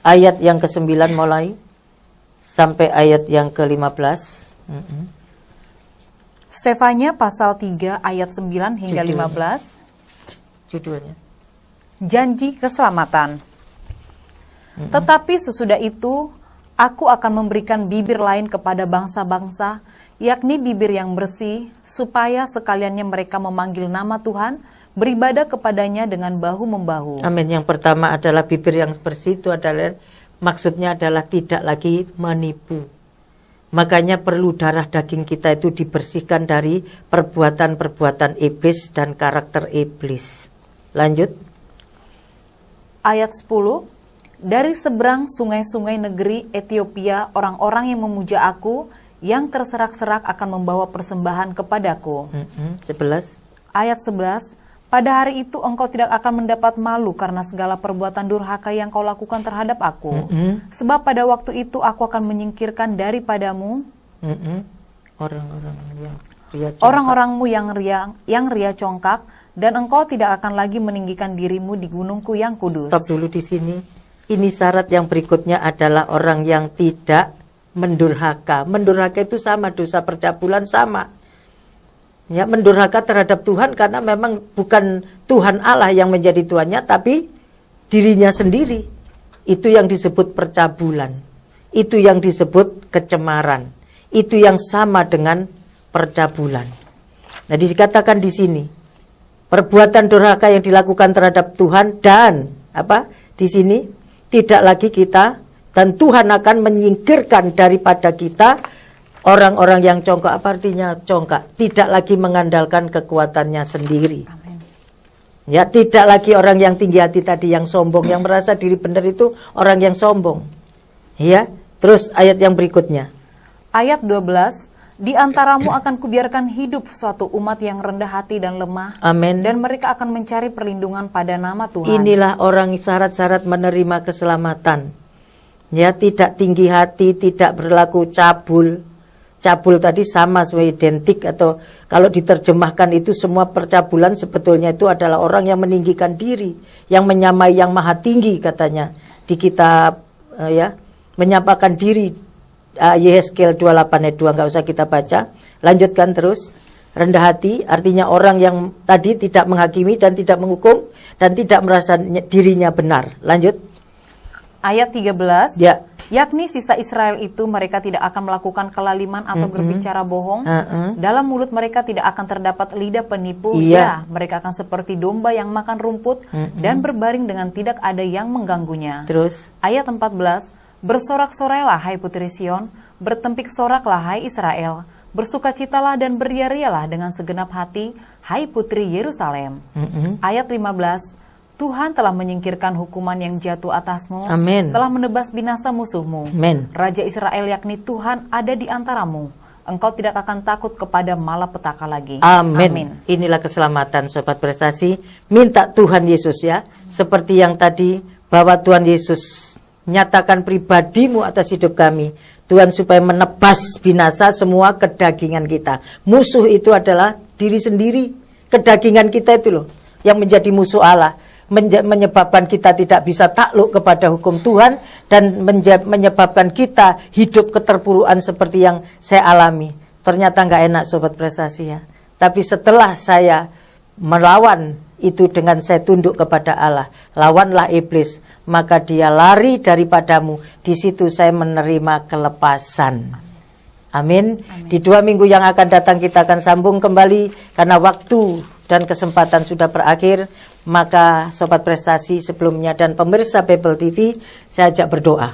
ayat yang ke-9 mulai sampai ayat yang ke-15. Sefanya pasal 3 ayat 9 hingga 15. Judulnya. Janji keselamatan. Tetapi sesudah itu, aku akan memberikan bibir lain kepada bangsa-bangsa, yakni bibir yang bersih, supaya sekaliannya mereka memanggil nama Tuhan, beribadah kepadanya dengan bahu-membahu. Amin. Yang pertama adalah bibir yang bersih, itu adalah maksudnya adalah tidak lagi menipu. Makanya perlu darah daging kita itu dibersihkan dari perbuatan-perbuatan iblis dan karakter iblis. Lanjut. Ayat 10. Dari seberang sungai-sungai negeri Ethiopia, orang-orang yang memuja aku, yang terserak-serak akan membawa persembahan kepadaku. 11. Ayat 11. Pada hari itu engkau tidak akan mendapat malu karena segala perbuatan durhaka yang kau lakukan terhadap aku. Sebab pada waktu itu aku akan menyingkirkan daripadamu orang-orangmu yang ria congkak, dan engkau tidak akan lagi meninggikan dirimu di gunungku yang kudus. Stop dulu di sini. Ini syarat yang berikutnya adalah orang yang tidak mendurhaka. Mendurhaka itu sama, dosa percabulan sama. Ya, mendurhaka terhadap Tuhan karena memang bukan Tuhan Allah yang menjadi Tuhannya, tapi dirinya sendiri. Itu yang disebut percabulan. Itu yang disebut kecemaran. Itu yang sama dengan percabulan. Nah, dikatakan di sini, perbuatan durhaka yang dilakukan terhadap Tuhan dan di sini tidak lagi kita, dan Tuhan akan menyingkirkan daripada kita orang-orang yang congkak. Apa artinya congkak? Tidak lagi mengandalkan kekuatannya sendiri. Amin. Ya, tidak lagi orang yang tinggi hati tadi, yang sombong, yang merasa diri benar itu orang yang sombong. Ya, terus ayat yang berikutnya. Ayat 12. Di antaramu akan kubiarkan hidup suatu umat yang rendah hati dan lemah. Amin. Dan mereka akan mencari perlindungan pada nama Tuhan. Inilah orang syarat-syarat menerima keselamatan. Ya, tidak tinggi hati, tidak berlaku cabul. Cabul tadi sama, identik, atau kalau diterjemahkan itu semua percabulan sebetulnya itu adalah orang yang meninggikan diri, yang menyamai yang maha tinggi katanya di kitab menyampaikan diri. Yehezkiel 28 ayat 2, nggak usah kita baca. Lanjutkan terus. Rendah hati artinya orang yang tadi tidak menghakimi dan tidak menghukum dan tidak merasa dirinya benar. Lanjut. Ayat 13. Ya. Yakni sisa Israel itu mereka tidak akan melakukan kelaliman atau berbicara bohong. Dalam mulut mereka tidak akan terdapat lidah penipu. Ya, mereka akan seperti domba yang makan rumput dan berbaring dengan tidak ada yang mengganggunya. Terus. Ayat 14. Bersorak-sorailah hai putri Sion, bertempik soraklah hai Israel, bersukacitalah dan beria-rialah dengan segenap hati hai putri Yerusalem. Ayat 15. Tuhan telah menyingkirkan hukuman yang jatuh atasmu. Amin. Telah menebas binasa musuhmu. Amin. Raja Israel yakni Tuhan ada di antaramu. Engkau tidak akan takut kepada malapetaka lagi. Amin. Amin. Inilah keselamatan Sobat Prestasi. Minta Tuhan Yesus ya, seperti yang tadi, bahwa Tuhan Yesus nyatakan pribadimu atas hidup kami. Tuhan supaya menebas binasa semua kedagingan kita. Musuh itu adalah diri sendiri. Kedagingan kita itu loh yang menjadi musuh Allah, menyebabkan kita tidak bisa takluk kepada hukum Tuhan, dan menyebabkan kita hidup keterpurukan seperti yang saya alami. Ternyata nggak enak Sobat Prestasi ya. Tapi setelah saya melawan itu dengan saya tunduk kepada Allah, lawanlah iblis, maka dia lari daripadamu. Di situ saya menerima kelepasan. Amin. Di 2 minggu yang akan datang kita akan sambung kembali, karena waktu dan kesempatan sudah berakhir. Maka Sobat Prestasi sebelumnya dan pemirsa Bible TV, saya ajak berdoa.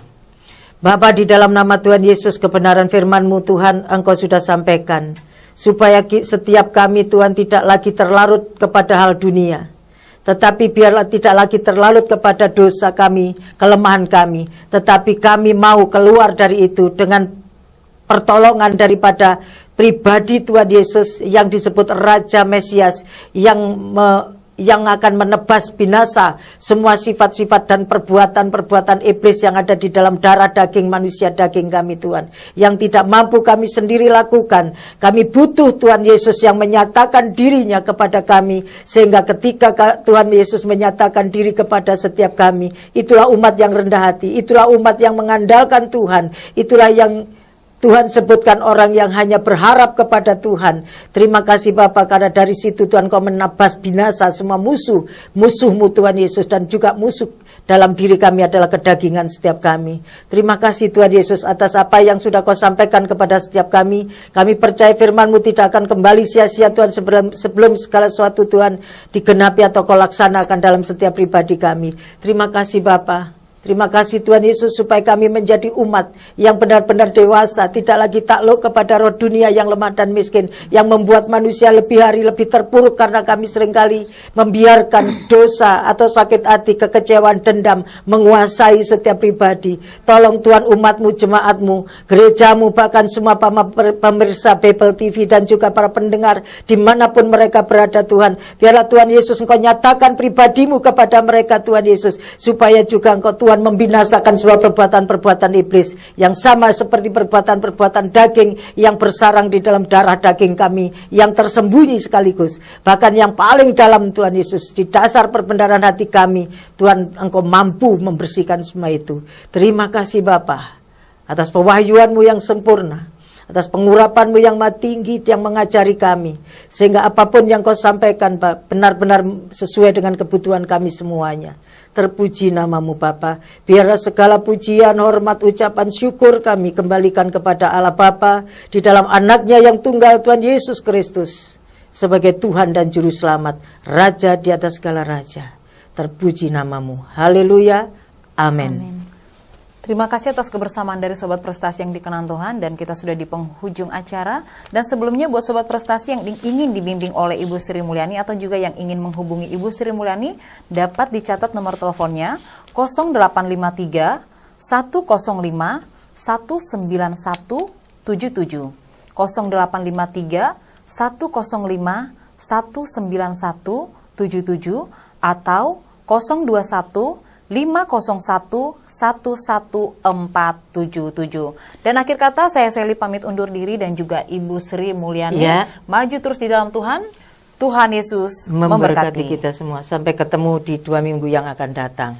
Bapa, di dalam nama Tuhan Yesus, kebenaran firman-Mu Tuhan Engkau sudah sampaikan, supaya setiap kami Tuhan tidak lagi terlarut kepada hal dunia, tetapi biarlah tidak lagi terlarut kepada dosa kami, kelemahan kami, tetapi kami mau keluar dari itu dengan pertolongan daripada pribadi Tuhan Yesus yang disebut Raja Mesias, yang yang akan menebas binasa semua sifat-sifat dan perbuatan-perbuatan iblis yang ada di dalam darah daging manusia daging kami Tuhan, yang tidak mampu kami sendiri lakukan. Kami butuh Tuhan Yesus yang menyatakan dirinya kepada kami, sehingga ketika Tuhan Yesus menyatakan diri kepada setiap kami, itulah umat yang rendah hati, itulah umat yang mengandalkan Tuhan, itulah yang Tuhan sebutkan orang yang hanya berharap kepada Tuhan. Terima kasih Bapa, karena dari situ Tuhan Kau menebas binasa semua musuh-mu Tuhan Yesus, dan juga musuh dalam diri kami adalah kedagingan setiap kami. Terima kasih Tuhan Yesus atas apa yang sudah Kau sampaikan kepada setiap kami. Kami percaya firman-Mu tidak akan kembali sia-sia Tuhan, sebelum segala sesuatu Tuhan digenapi atau Kau laksanakan dalam setiap pribadi kami. Terima kasih Bapa. Terima kasih Tuhan Yesus, supaya kami menjadi umat yang benar-benar dewasa, tidak lagi takluk kepada roh dunia yang lemah dan miskin, yang membuat manusia lebih hari lebih terpuruk karena kami seringkali membiarkan dosa atau sakit hati, kekecewaan, dendam menguasai setiap pribadi. Tolong Tuhan umat-Mu, jemaat-Mu, gereja-Mu, bahkan semua pemirsa Bible TV dan juga para pendengar dimanapun mereka berada Tuhan. Biarlah Tuhan Yesus Engkau nyatakan pribadi-Mu kepada mereka Tuhan Yesus, supaya juga Engkau Tuhan membinasakan semua perbuatan-perbuatan iblis yang sama seperti perbuatan-perbuatan daging yang bersarang di dalam darah daging kami, yang tersembunyi sekaligus, bahkan yang paling dalam Tuhan Yesus, di dasar perbendaharaan hati kami. Tuhan Engkau mampu membersihkan semua itu. Terima kasih Bapa atas pewahyuan-Mu yang sempurna, atas pengurapan-Mu yang maha tinggi yang mengajari kami, sehingga apapun yang Kau sampaikan benar-benar sesuai dengan kebutuhan kami semuanya. Terpuji nama-Mu Bapa. Biarlah segala pujian, hormat, ucapan syukur kami kembalikan kepada Allah Bapa di dalam anaknya yang tunggal Tuhan Yesus Kristus, sebagai Tuhan dan Juru Selamat, Raja di atas segala raja. Terpuji nama-Mu. Haleluya. Amin. Amin. Terima kasih atas kebersamaan dari Sobat Prestasi yang dikenan Tuhan, dan kita sudah di penghujung acara. Dan sebelumnya buat Sobat Prestasi yang ingin dibimbing oleh Ibu Sri Mulyani atau juga yang ingin menghubungi Ibu Sri Mulyani, dapat dicatat nomor teleponnya 0853 105 19177, 0853 105 19177, atau 021 501 11477. Dan akhir kata, saya Sally pamit undur diri, dan juga Ibu Sri Mulyani. Maju terus di dalam Tuhan. Tuhan Yesus memberkati kita semua. Sampai ketemu di 2 minggu yang akan datang.